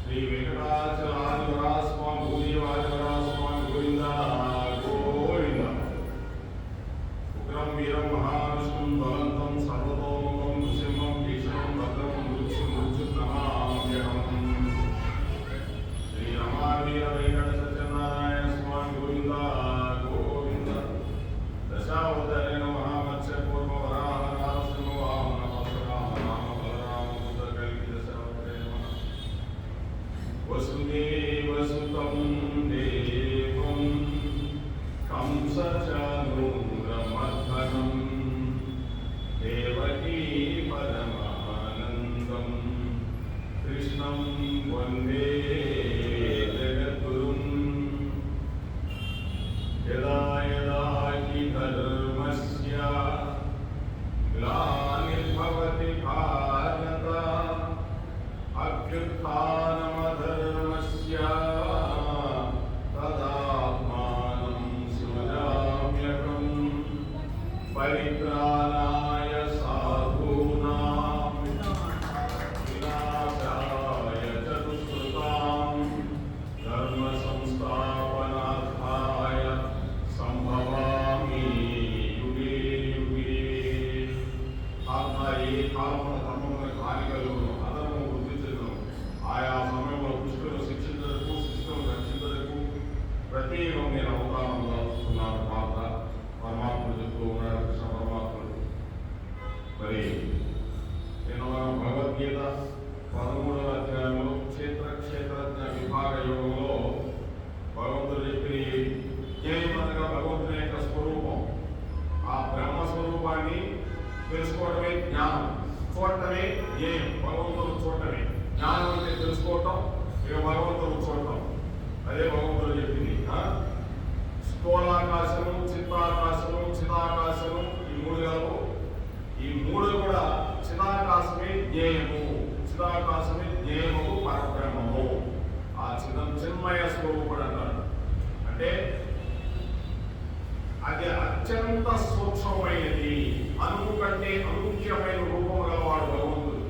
श्री वेंकटाचलादिवरास्वामी भूदेवादिवरास्वामी गोविंद गोविंद उग्रं वीरं महाविष्णुं बलवन्तं सर्वतोमुखं नृसिंहं भीषणं भद्रं मृत्युर्नमाम्यहम् श्री रमावीर वेंकट सत्यनारायण स्वामी गोविंद गोविंद दशावतारेण महामत्स्य पूर्व वराह नरसिंह वामन परशुराम राम बलराम बुद्ध कल्कि दशावतारे नमः वसुदेवसुतं देवं कंसचानूरमर्दनं देवकी परमानन्दं कृष्णं वन्दे जगद्गुरुं यदा यदा हि धर्मस्य ग्लानिर्भवति भारत अभ्युत्थानमधर्मस्य तदात्मानं सृजाम्यहम् परित्राणाय साधूनां विनाशाय च दुष्कृतां धर्मसंस्थापनार्थाय सम्भवामि युगे युगे। ये కాలంలో ధర్మముల కార్యకలను అధర్మము వృద్ధి చెందును. ఆయా సమయంలో దుష్టులను శిక్షించటకు శిష్టులను రక్షించటకు ప్రత్యేకం నేను అవతారం దాచుతున్నాను పాత్ర పరమాత్ముడు చెప్తూ ఉన్నాడు. కృష్ణ పరమాత్ముడు మరి నేను భగవద్గీత 13వ అధ్యాయంలో క్షేత్రజ్ఞ విభాగ యోగంలో భగవంతుడు చెప్పి జ్ఞేయమనగా భగవంతుని యొక్క స్వరూపం, ఆ బ్రహ్మ స్వరూపాన్ని తెలుసుకోవడమే జ్ఞానం, చూడటమే జ్ఞేయం. భగవంతుడు చూడటమే జ్ఞానం అంటే తెలుసుకోవటం, ఇక భగవంతుడు చూడటం. అదే భగవంతుడు చెప్పింది. స్థూలాకాశము, చిత్తాకాశము, చిదాకాశము, ఈ మూడు గలవు. ఈ మూడు కూడా చిదాకాశమే జ్ఞేయము, చిదాకాశమే జ్ఞేయము పరబ్రహ్మము. ఆ చిన్మయ స్వరూపుడు అంటారు. అంటే అది అత్యంత సూక్ష్మమైనది, అణువు కంటే అనుముఖ్యమైన రూపము గలవాడు భగవంతుడు.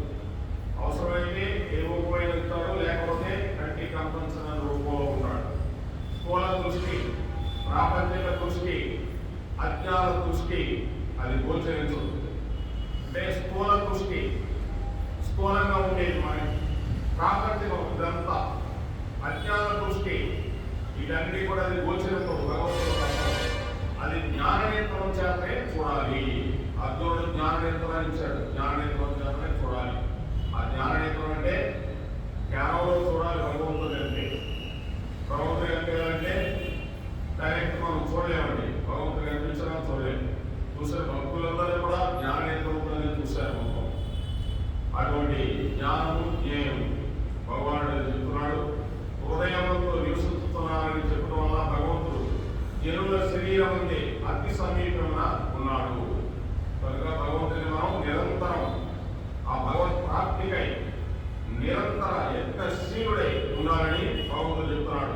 అవసరమైతే ఏ రూపమైన ఉంటాడు, లేకపోతే కంటి కంపించిన రూపంలో ఉంటాడు. స్థూల దృష్టి, ప్రాపంచిక దృష్టి, అజ్ఞాన దృష్టి అది గోచరించదు. అంటే స్థూల దృష్టి స్థూలంగా ఉండేది మనకి, ప్రాపంచికం ఇదంతా. అజ్ఞాన దృష్టి ఇవన్నీ కూడా అది గోచరించదు భగవంతుడు. అది జ్ఞాననేత్రం చేతనే చూడాలి. అర్జునుడు జ్ఞాననేత్రం ఇచ్చాడు, జ్ఞాననేత్రం చేతనే చూడాలి. ఆ జ్ఞాననేత్రం అంటే జ్ఞానంలో చూడాలి. భగవంతుడు అంటే భగవంతుడు అంటే డైరెక్ట్ మనం చూడలేమండి, భగవంతుడు కనిపించడం చూడలేము. చూసే భక్తులందరూ కూడా జ్ఞాననేత్రంతోనే చూశారు మొత్తం. అటువంటి జ్ఞానము జ్ఞేయం భగవానుడు చెప్తున్నాడు. హృదయంలో నివసిస్తున్నారని చెప్పడం వల్ల భగవంతుడు జనుల శరీరం ఉంది అతి సమీపంగా ఉన్నాడు. కనుక భగవంతుని మనం నిరంతరం ఆ భగవత్ ప్రాప్తికై నిరంతర యత్నశీలుడై ఉండాలని భగవంతుడు చెప్తున్నాడు.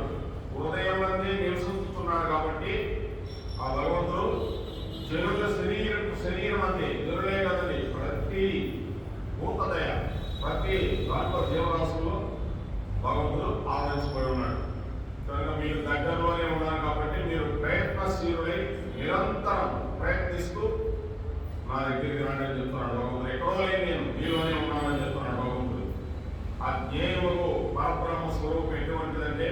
హృదయంలోనే నివసిస్తున్నాడు కాబట్టి ఆ భగవంతుడు జనుల శరీరం అంది, జనులే కదండి, ప్రతి భూతదయ ప్రతి దాంట్లో జీవరాశుల్లో భగవంతుడు ఆవరించిపోయి ఉన్నాడు. కనుక మీరు దగ్గరలోనే ఉన్నారు కాబట్టి మీరు ప్రయత్నశీలుడై నిరంతరం ప్రయత్నిస్తూ నా దగ్గరికి రండి అని చెప్తున్నాడు భగవంతుడు. ఎక్కడో లేని నేను మీలోనే ఉన్నానని చెప్తున్నాడు భగవంతుడు. ఆ జ్ఞేయముకు పరబ్రహ్మ స్వరూపం ఎటువంటిదంటే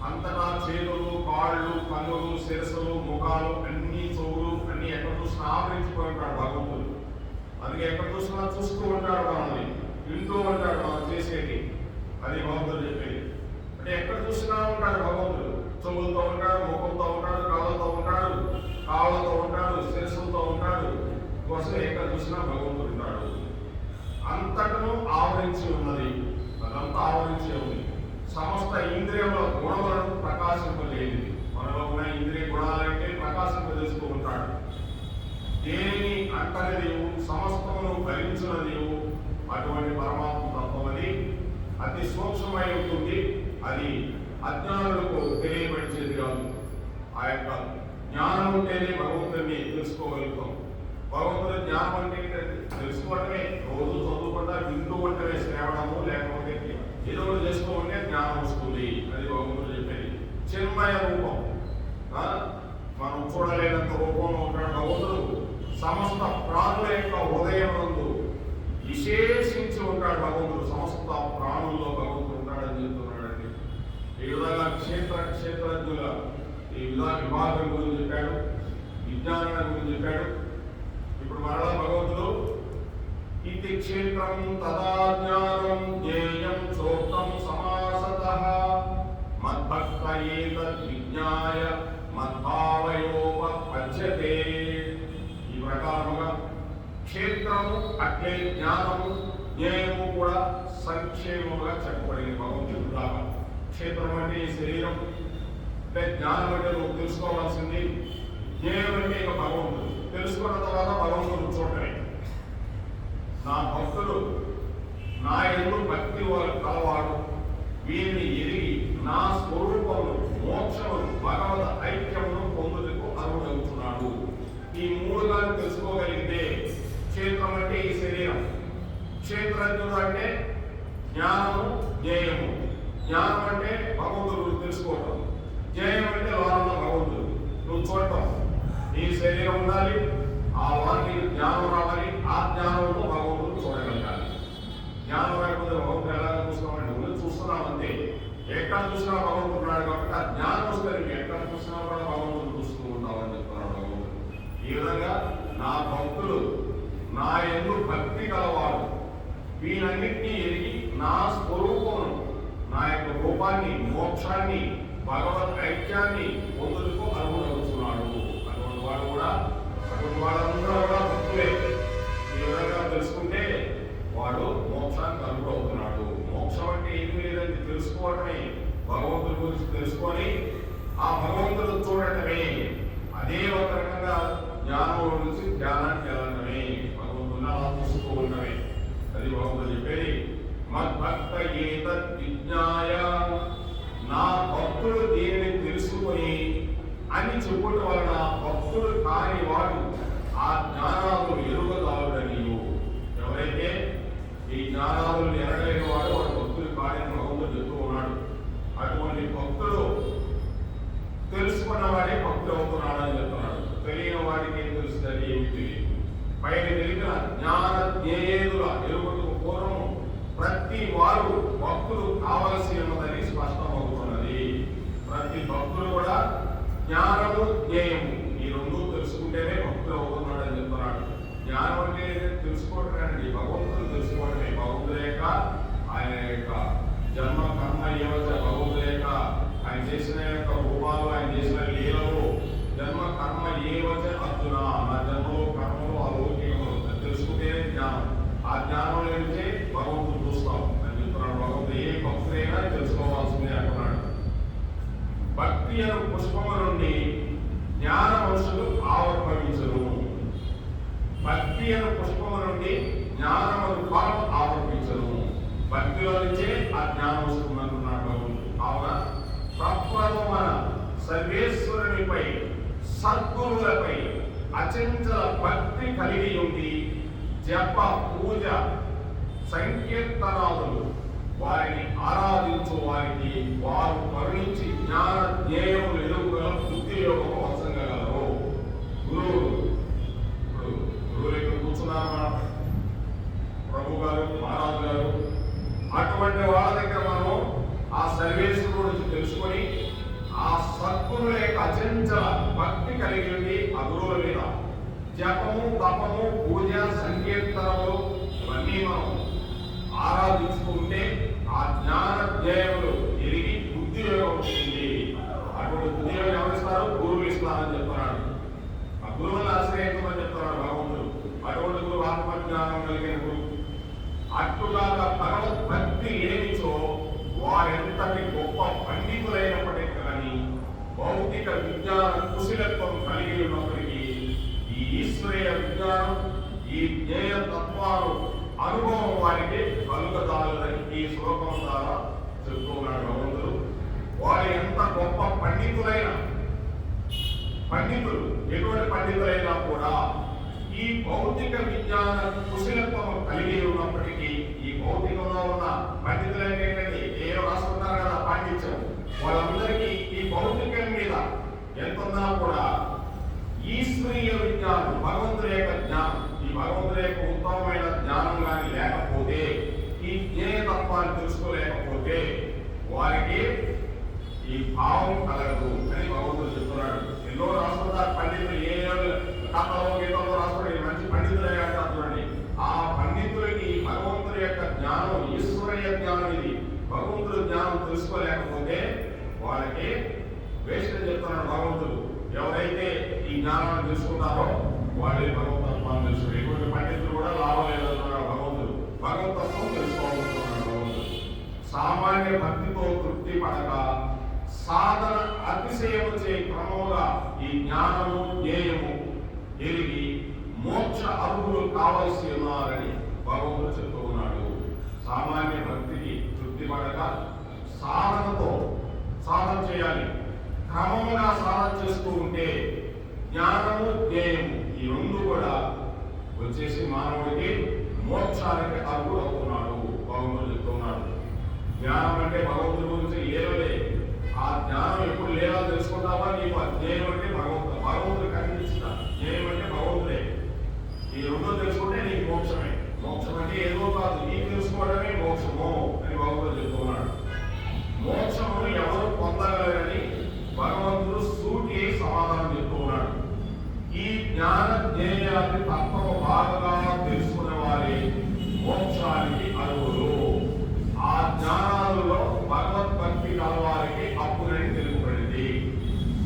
అంతటా చేతులు, కాళ్ళు, కన్నులు, శిరస్సులు, ముఖాలు, అన్ని చెవులు అన్ని ఎక్కడ చూసినా ఆవరించిపోయి ఉంటాడు భగవంతుడు. అందుకే ఎక్కడ చూసినా చూస్తూ ఉంటాడు, మనల్ని వింటూ ఉంటాడు మనం చేసేది. అది భగవంతుడు చెప్పేది. అంటే ఎక్కడ చూసినా ఉంటాడు భగవంతుడు. చెవులతో ఉంటాడు, ముఖంతో ఉంటాడు, కాళ్ళతో ఉంటాడు, కాళ్ళతో ఉంటాడు, శిరస్సులతో ఉంటాడు. కోసం ఎక్కడ చూసినా భగవంతుడు ఉంటాడు. అంతటను ఆవరించి ఉన్నది, అదంతా ఆవరించి ఉంది. సమస్త ఇంద్రియంలో గుణములను ప్రకాశింపలేనిది. మనలో ఉన్న ఇంద్రియ గుణాలంటే ప్రకాశింపజేస్తూ ఉంటాడు. దేనిని అంటనిదేవు, సమస్తమును భరించినదేవు అటువంటి పరమాత్మ తత్వం అది అతి సూక్ష్మమై ఉంటుంది. అది అజ్ఞానులకు తెలియపరిచేది కాదు. ఆ యొక్క జ్ఞానం ఉంటేనే భగవంతుడిని తెలుసుకోగలుగుతాం. భగవంతుడి జ్ఞానం అంటే తెలుసుకోవటమే, రోజు చదువుకుంటా వింటూ ఉండటమే శ్రవణము, లేకపోతే ఏదో ఒకటి చిన్మయ రూపం, మనం చూడలేనంత రూపంలో ఉంటాడు భగవంతుడు. సమస్త ప్రాణుల యొక్క హృదయం నందు విశేషించి ఉంటాడు భగవంతుడు. సమస్త ప్రాణుల్లో భగవంతుడు ఉంటాడని చెప్తున్నాడండి. ఈ విధంగా క్షేత్రజ్ఞుల ఈ విభాగం గురించి చెప్పాడు, విజ్ఞానం గురించి చెప్పాడు. ఇప్పుడు మరలా భగవంతుడు ఇది క్షేత్రం తదా జ్ఞానం జ్ఞేయం చోక్తం సమాసతః మద్భక్త ఏతద్ విజ్ఞాయ మద్భావయోపపద్యతే. ఈ ప్రకారముగా క్షేత్రము అట్లే జ్ఞానము జ్ఞేయము కూడా సంక్షేమముగా చెప్పబడింది భగవంతుడు దాకా. క్షేత్రం అంటే ఈ శరీరం, అంటే జ్ఞానం అంటే నువ్వు తెలుసుకోవాల్సింది, జ్ఞేయం అంటే ఇక భగవంతుడు. తెలుసుకున్న తర్వాత భగవంతుడు చూడటమే. నా భక్తులు నా యందు భక్తి కలవాడు వీరిని ఎరిగి నా స్వరూపమును మోక్షమును భగవద్ ఐక్యమును పొందుటకు అర్హుడవుతున్నాడు. ఈ మూడుగా తెలుసుకోగలిగితే క్షేత్రం అంటే ఈ శరీరం, క్షేత్రజ్ఞుడు అంటే జ్ఞానము జ్ఞేయము, జ్ఞానం అంటే భగవంతుడు తెలుసుకోవటం, జ్ఞేయం అంటే లోన భగవంతుడు నువ్వు చూడటం. ఈ శరీరం ఉండాలి, ఆ వారికి జ్ఞానం రావాలి, ఆ జ్ఞానంలో భగవంతుడు చూడగలగాలి. జ్ఞానం రాకపోతే భగవంతుడు ఎలా చూస్తామంటే నువ్వు చూస్తున్నావు అంతే. ఎక్కడ చూసినా భగవంతుడు ఉన్నాడు కాబట్టి ఆ జ్ఞానం వస్తే ఎక్కడ చూసినా కూడా భగవంతుడు చూస్తూ ఉంటావని చెప్తున్నాడు భగవంతుడు. ఈ విధంగా నా భక్తులు నా యందు భక్తి కలవాడు వీళ్ళన్నింటినీ ఎరిగి నా స్వరూపమును నా యొక్క రూపాన్ని మోక్షాన్ని భగవద్ ఐక్యాన్ని పొందుటకు అర్హుడవుతున్నాడు. అటువంటి వాడు కూడా అటువంటి వాళ్ళందరూ కూడా భక్తులే. ఈ విధంగా తెలుసుకుంటే వాడు మోక్షానికి అర్హుడవుతున్నాడు. మోక్షం అంటే ఏమి లేదని తెలుసుకోవడమే, భగవంతుడి గురించి తెలుసుకొని ఆ భగవంతుడు చూడటమే. అదే ఒక రకంగా జ్ఞానం గురించి ధ్యానానికి వెళ్ళడమే, భగవంతుని అలా చూస్తూ ఉండమే. అది భగవంతుడు చెప్పేది. మద్భక్త ఏతద్ విజ్ఞాయ, నా భక్తుడు దీనిని తెలుసుకొని అని చెప్పుట వలన భక్తుడు కాని వాడు ఆ జ్ఞానాలు ఎరుగదారుడని. ఎవరైతే ఈ జ్ఞానాలు ఎరగలేని వాడు వాడు భక్తుడు కాని భగవంతుడు చెప్తూ ఉన్నాడు. అటువంటి భక్తుడు తెలుసుకున్న వాడే భక్తుడు అవుతున్నాడు అని చెప్తున్నాడు. తెలియని వాడికి ఏం తెలుస్తుంది, ఏమి తెలియదు. పైన తెలిసిన జ్ఞాన జ్ఞేయుల ఎరుగుటకు పూర్వము ప్రతి వారు భక్తులు కావలసి ఉన్నదని స్పష్టమవుతున్నది. ప్రతి భక్తులు కూడా జ్ఞానము జ్ఞేయము ఈ రెండు తెలుసుకుంటేనే భక్తులు అవుతున్నాడని చెప్తున్నాడు. జ్ఞానం అంటే తెలుసుకోవటమేనండి, భగవంతుడు తెలుసుకోవడమే. భగవంతుడు యొక్క ఆయన యొక్క జన్మ కర్మ ఏవచ్చ, భగవంతుడు యొక్క ఆయన చేసిన యొక్క రూపాలు, ఆయన చేసిన లీలలు, జన్మ కర్మ ఏవచ్చ అర్జున, నా జన్మలో కర్మలు అలౌకికములు తెలుసుకుంటేనే జ్ఞానం. ఆ జ్ఞానం ఏంటంటే భగవంతుడు చూస్తాం అని చెప్తున్నాడు. భగవంతుడు ఏ భక్తుడైనా తెలుసుకోవాల్సిందే అంటున్నాడు. భక్తి అను పుష్పము నుండి జ్ఞాన మనుషులు ఆవిర్భవించరు. భక్తి అను పుష్పము నుండి జ్ఞానము ఫలం ఆవిర్భవించరు. భక్తిలో నుంచే ఆ జ్ఞానం వస్తుందంటున్నాడు భగవంతుడు. కావున ప్రప్రథమన సర్వేశ్వరునిపై సద్గురువులపై అచంచల భక్తి కలిగి ఉండి జప పూజ సంకీర్తనాదులు వారిని ఆరాధించు వారికి వారు కరుణించి జ్ఞాన జ్ఞేయములు ఎదుగుగల బుద్ధి యోగము వసంగలరు. గురువులు ఇప్పుడు గురువులు ఇక్కడ కూర్చున్నారు, ప్రభు గారు, మహారాజు గారు, అటువంటి వాళ్ళ దగ్గర మనం ఆ సర్వేశ్వరుడు గురించి తెలుసుకొని ఆ సద్గురుల యొక్క అచంచల భక్తి కలిగి ఉండి ఆ గురువుల మీద జపము తపము పూజ సంకీర్తనలు ఇవన్నీ మనం ఆరాధించుకుంటే ఆ జ్ఞాన జ్ఞేయములు ఎరిగి బుద్ధి యోగం వస్తుంది. అటువంటి బుద్ధి యోగం ఎవరిస్తారు? గురువులు ఇస్తారని చెప్తున్నాడు. ఆ గురువులను ఆశ్రయించమని చెప్తున్నాడు భగవంతుడు. అటువంటి గురువు ఆత్మజ్ఞానం కలిగిన గురువు. అట్టుగా భగవద్ భక్తి లేనిచో వారెంతటి గొప్ప పండితులైనప్పటికీ కానీ భౌతిక విజ్ఞాన కుశలత్వం కలిగి ఉన్నప్పటికీ ఈ ఈశ్వరీయ విజ్ఞానం ఈ జ్ఞేయ తత్వాలు అనుభవం వారికి కలుగదాలని ఈ శ్లోకం ద్వారా చెప్తూ ఉన్నాడు భగవంతుడు. వారు ఎంత గొప్ప పండితులు ఎటువంటి పండితులైనా కూడా ఈ భౌతిక విజ్ఞాన కుశలత్వం కలిగి ఉన్నప్పటికీ ఈ భౌతికంలో ఉన్న పండితులైన ఏదో రాసుకున్నారు కదా పాండిత్యం, వాళ్ళందరికీ ఈ భౌతిక మోక్షాన్ని తెలుసుకోలేకపోతే వారికి ఈ భావం కలగదు అని భగవంతుడు చెప్తున్నాడు. ఎన్నో రాష్ట్రాల పండితులు ఏ కథలో గీతలో రాష్ట్రాలు మంచి పండితులే అంటున్నాడు. ఆ పండితులకి భగవంతుడి యొక్క జ్ఞానం, ఈశ్వరయ్య జ్ఞానం, ఇది భగవంతుడి జ్ఞానం తెలుసుకోలేకపోతే వాళ్ళకి వేస్ట్ అని చెప్తున్నాడు భగవంతుడు. ఎవరైతే ఈ జ్ఞానాన్ని తెలుసుకుంటారో వాళ్ళే భగవతత్వాన్ని తెలుసుకున్నారు. ఎటువంటి పండితులు కూడా లాభం లేదంటున్నాడు భగవంతుడు. భగవతత్వం తెలుసుకోవాలనుకున్నాడు భగవంతుడు. సామాన్య భక్తితో తృప్తి పడక సాధన అతిశయము చే క్రమముగా ఈ జ్ఞానము జ్ఞేయము ఎరిగి మోక్ష అర్హులు కావలసి ఉన్నారని భగవంతుడు చెప్తూ ఉన్నాడు. సామాన్య భక్తికి తృప్తి పడక సాధనతో సాధన చేయాలి. క్రమముగా సాధన చేస్తూ ఉంటే జ్ఞానము జ్ఞేయము ఈ రెండు కూడా వచ్చేసి మానవుడికి మోక్షానికి అర్హుడు అవుతున్నాడు భగవంతుడు చెప్తున్నాడు. జ్ఞానం అంటే భగవంతుడి గురించి లేవలే. ఆ జ్ఞానం ఎప్పుడు లేదా తెలుసుకుంటావా? నీకు అజ్ఞేయం అంటే భగవంతుడు కనిపించిన జ్ఞేయం అంటే భగవంతుడే. ఈ రెండు తెలుసుకుంటే నీకు మోక్షమే. మోక్షం అంటే ఏదో కాదు, నీకు తెలుసుకోవడమే మోక్షము అని భగవంతుడు చెప్తున్నాడు. మోక్షమును ఎవరు పొందగలరని భగవంతుడు సూటి సమాధానం చెప్తూ ఉన్నాడు. ఈ జ్ఞాన జ్ఞేయాన్ని తత్వ బాగా తెలుసుకున్న వారి మోక్షానికి అర్హులు. ఆ జ్ఞానాలలో భగవద్భక్తి కలవారికి అప్పుడని తెలుపబడింది.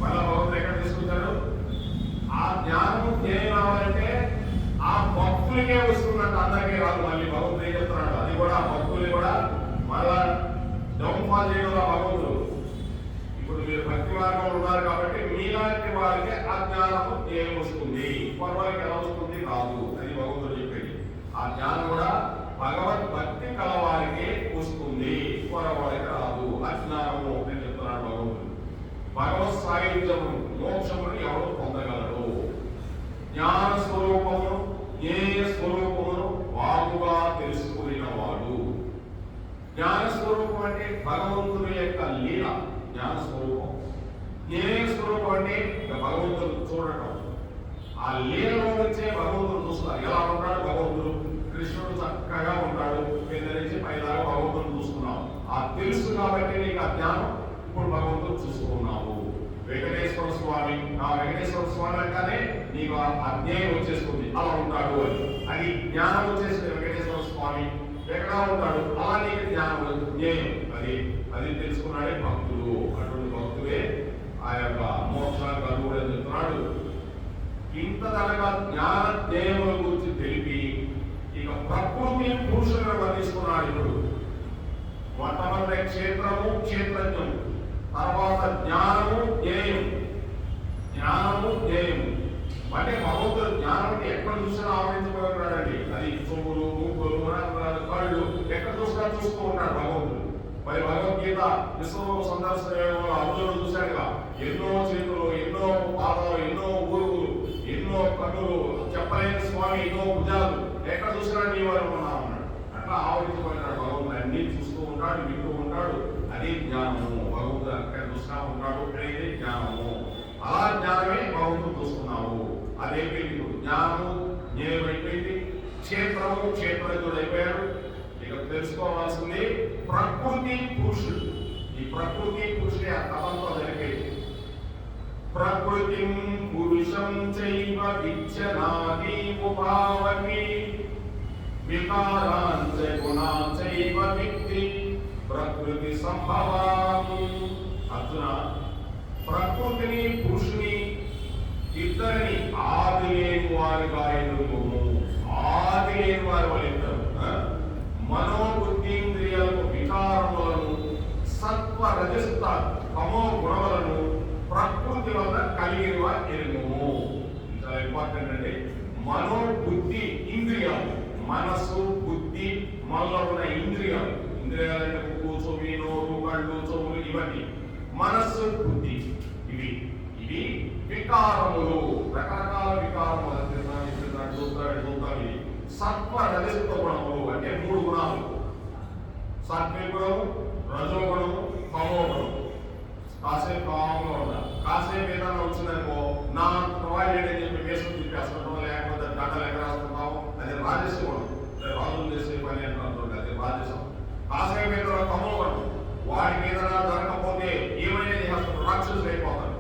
మళ్ళా భగవంతుడు ఎక్కడ తీసుకుంటాడు? ఆ జ్ఞానము జ్ఞేయం రావాలంటే ఆ భక్తులకే వస్తున్నట్టు అందరికీ రాదు. మళ్ళీ భగవంతుడు ఏం చెప్తున్నాడు? అది కూడా భక్తుల్ని కూడా మళ్ళా డౌన్ఫాల్ చేయడం భగవంతుడు. ఇప్పుడు మీరు భక్తి మార్గంలో ఉన్నారు కాబట్టి మీలాంటి వారికి ఆ జ్ఞానము జ్ఞేయం వస్తుంది. వారికి ఎలా వస్తుంది? రాదు అని భగవంతుడు చెప్పేది. ఆ జ్ఞానం కూడా భగవద్భక్తి కలవారికి వస్తుంది, వారికి రాదు. అజ్ఞానము అని చెప్తున్నాడు భగవంతుడు. భగవత్ సాయుధ్యము మోక్షమును ఎవరు పొందగలరు? జ్ఞాన స్వరూపమును జ్ఞేయ స్వరూపమును బాగుగా తెలుసుకున్న వాడు. జ్ఞాన స్వరూపం అంటే భగవంతుని యొక్క లీల జ్ఞాన స్వరూపం. జ్ఞేయ స్వరూపం అంటే భగవంతుడు చూడటం. ఆ లీలలో నుంచే భగవంతుడు చూస్తారు. ఎలా ఉంటాడు భగవంతుడు? కృష్ణుడు చక్కగా ఉంటాడు. కింద నుంచి పైదాకా భగవంతుడు చూస్తున్నావు. ఆ తెలుసు కాబట్టి నీకు ఆ జ్ఞానం ఇప్పుడు భగవంతుడు చూసుకున్నావు. వెంకటేశ్వర స్వామి, ఆ వెంకటేశ్వర స్వామి అంటేనే నీకు అజ్ఞేయం వచ్చేస్తుంది. అలా ఉంటాడు అని, అది జ్ఞానం వచ్చేసింది. వెంకటేశ్వర స్వామి ఎక్కడ ఉంటాడు? అలా నీకు జ్ఞానం జ్ఞేయం అది తెలుసుకున్నాడే భక్తులు. అటువంటి భక్తులే ఆ యొక్క మోక్షానికి అర్హుడు అని చెప్తున్నాడు. ఇంతదనగా జ్ఞాన జ్ఞేయముల గురించి తెలిపి ఇక ప్రకృతి పురుషులను వర్ణిస్తున్నాడు. ఇప్పుడు మొట్టమొదటి క్షేత్రము క్షేత్రజ్ఞము, తర్వాత జ్ఞానము జ్ఞేయం. జ్ఞానము జ్ఞేయము అంటే భగవంతుడు జ్ఞానం అంటే ఎక్కడ చూసినా ఆవరించబోతున్నాడండి. అది చెవులు, ముక్కులు, కళ్ళు ఎక్కడ చూసినా చూస్తూ ఉంటాడు భగవంతుడు. మరి భగవద్గీత విశ్వరూప సందర్శనంలో అర్జునుడు చూశాడుగా, ఎన్నో చేతులు, ఎన్నో పాదాలు, ఎన్నో ఊరుగులు, ఎన్నో కన్నులు, చెప్పలేని స్వామి, ఎన్నో భుజాలు, ఎక్కడ చూసినా నీ వారు ఉన్నాడు. అట్లా ఆవరించబడినాడు భగవంతుడు. అన్ని చూస్తూ ఉంటాడు, వింటూ ఉంటాడు. అదే జ్ఞానము. భగవంతుడు ఎక్కడ చూసినా ఉంటాడు అనేది జ్ఞానము. అలా జ్ఞానమే భగవంతుడు చూస్తున్నావు. అదైపోయింది. జ్ఞానము జ్ఞేయం అయిపోయింది. క్షేత్రము క్షేత్రజ్ఞుడు అయిపోయాడు. ఇక తెలుసుకోవాల్సింది ప్రకృతి పురుషుడు. ఈ ప్రకృతి పురుషుడే ఆ కథంతో జరిగేది. ప్రకృతి పురుషం చైవ విచ్ఛనాది ఉపావతి వికారాంచ గుణాంచైవ విత్తి ప్రకృతి సంభవామి. అర్జున, ప్రకృతిని పురుషుని ఇద్దరిని ఆది లేని వారిగా ఎదుర్కోము. ఆది లేని వారి వాళ్ళు ఇద్దరు మనోబుద్ధీంద్రియాలకు వికారములను సత్వ రజస్త తమో గుణములను ప్రకృతి వల్ల కలిగిన ఎరుగము. చాలా ఇంపార్టెంట్ అండి. మనోబుద్ధి ఇంద్రియాలు, మనసు బుద్ధి మనలో ఉన్న ఇంద్రియాలు. ఇంద్రియాలంటే ముక్కు, చెవి, నోరు, కళ్ళు, చెవులు, ఇవన్నీ. మనస్సు బుద్ధి ఇవి వికారములు, రకరకాల వికారములు. సత్వ రజస్త గుణములు అంటే మూడు గుణాలు. సాత్విక గుణము, రజో గుణము, తమో గుణము. కాసేపు కామంగా ఉండాలి. కాసేపు ఏదైనా వచ్చిందనుకో నా ప్రొవైడెడ్ అని చెప్పి వేసుకు తిప్పేస్తుంటాం, లేకపోతే దండలు ఎగరేస్తుంటాం. అది రాజస్వ గుణం. రాజులు చేసే పని అంటుంటే అది రాజసం. కాసేపైన తర్వాత తమోగుణం, వాడికి ఏదైనా జరగకపోతే ఏమైనా చేస్తారు, రాక్షసులు అయిపోతారు,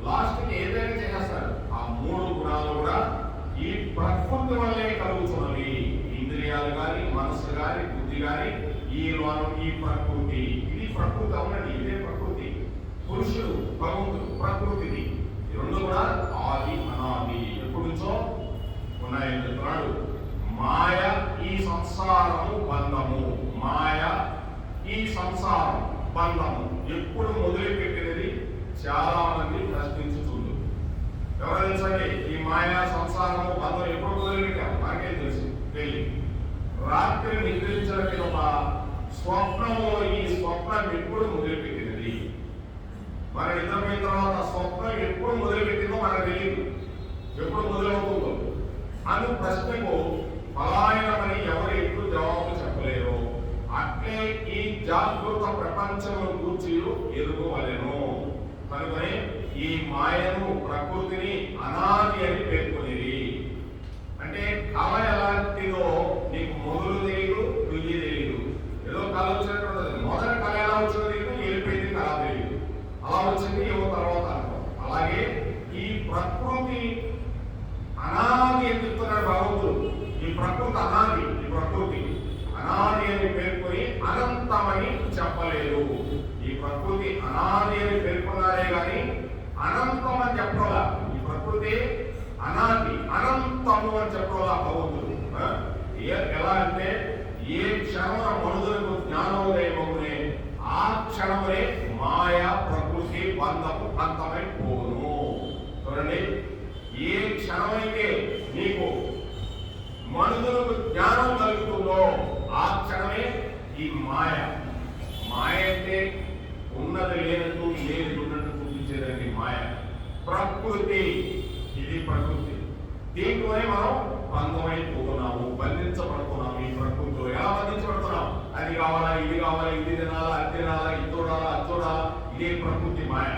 లాస్ట్కి ఏదైనా చేసేస్తారు. ఆ మూడు గుణాలు కూడా ఈ ప్రకృతి వల్లే కలుగుతున్నవి. ఇంద్రియాలు కానీ, మనస్సు కానీ, బుద్ధి కానీ, ఈ ప్రకృతి, ఇది ప్రకృతి అవునండి, ఇదే ప్రకృతి. పురుషుడు భగవంతుడు ప్రకృతిది. ఈ రెండు కూడా ఆది అనాది ఎప్పటి నుంచో ఉన్నాయని చెప్తున్నాడు. మాయ ఈ సంసారము బంధము, మాయ ఈ సంసారం బంధము ఎప్పుడు మొదలుపెట్టినది చాలా మంది ప్రశ్నించుతుంది. ఎవరు తెలుసండి ఈ మాయా సంసారము బంధం ఎప్పుడు మొదలుపెట్టాం? మనకేం తెలుసు? తెలియదు. రాత్రి నిద్రించడానికి ఒక స్వప్నంలో ఈ స్వప్నం ఎప్పుడు మొదలుపెట్టినది? మన నిద్రపోయిన తర్వాత స్వప్నం ఎప్పుడు మొదలుపెట్టిందో మనకు తెలియదు, ఎప్పుడు మొదలవుతుందో అను ప్రశ్నకు పలాయనమని ఎవరు ఎప్పుడు జవాబు చెప్పలేరు. అట్లే ఈ జాగృత ప్రపంచంలో కూర్చి ఎదుర్కోవలేను. కనుకనే ఈ మాయను ప్రకృతిని అనాది అని పేర్కొనేది. అంటే కళ ఎలాంటిదో నీకు మొదలు తెలియదు, రుచి తెలియదు. ఏదో కళ వచ్చినట్టు మొదటి కళ ఎలా వచ్చిందో తెలియదు, వెళ్ళిపోయింది కళ తెలియదు, అలా వచ్చింది ఏమో తర్వాత అనుకో. అలాగే ఈ ప్రకృతి అనాది అని చెప్తున్నాడు భగవంతుడు. ఈ ప్రకృతి అనాది, ఈ ప్రకృతి అనాది అని పేర్కొని అనంతమని చెప్పలేదు. ఈ ప్రకృతి అనాది అని పేర్కొన్నారే కానీ అనంతం అని చెప్పలా. ఈ ప్రకృతి అనాది అనంతము అని చెప్పలా భగవంతుడు. ఎలా అంటే ఏ క్షణమున మనుషులకు జ్ఞానోదయమవునే ఆ క్షణమునే మాయా ప్రకృతి బంధము అంతమైపోను. చూడండి, ఏ క్షణమైతే నీకు మనుషులకు జ్ఞానం కలుగుతుందో ఆ క్షణమే ఈ మాయ. మాయ అంటే ఉన్నది లేనట్టు, ఏది ఉన్నట్టు చూపించేదండి మాయ. ప్రకృతి, ఇది ప్రకృతి. దీంట్లోనే మనం బంధమైపోతున్నాము, బంధించబడుతున్నాము. ఈ ప్రకృతిలో ఎలా బంధించబడుతున్నాం? అది కావాలా, ఇది కావాలా, ఇది తినాలా, అది తినాలా, ఇది చూడాలా, అది చూడాలా. ఇదే ప్రకృతి మాయ.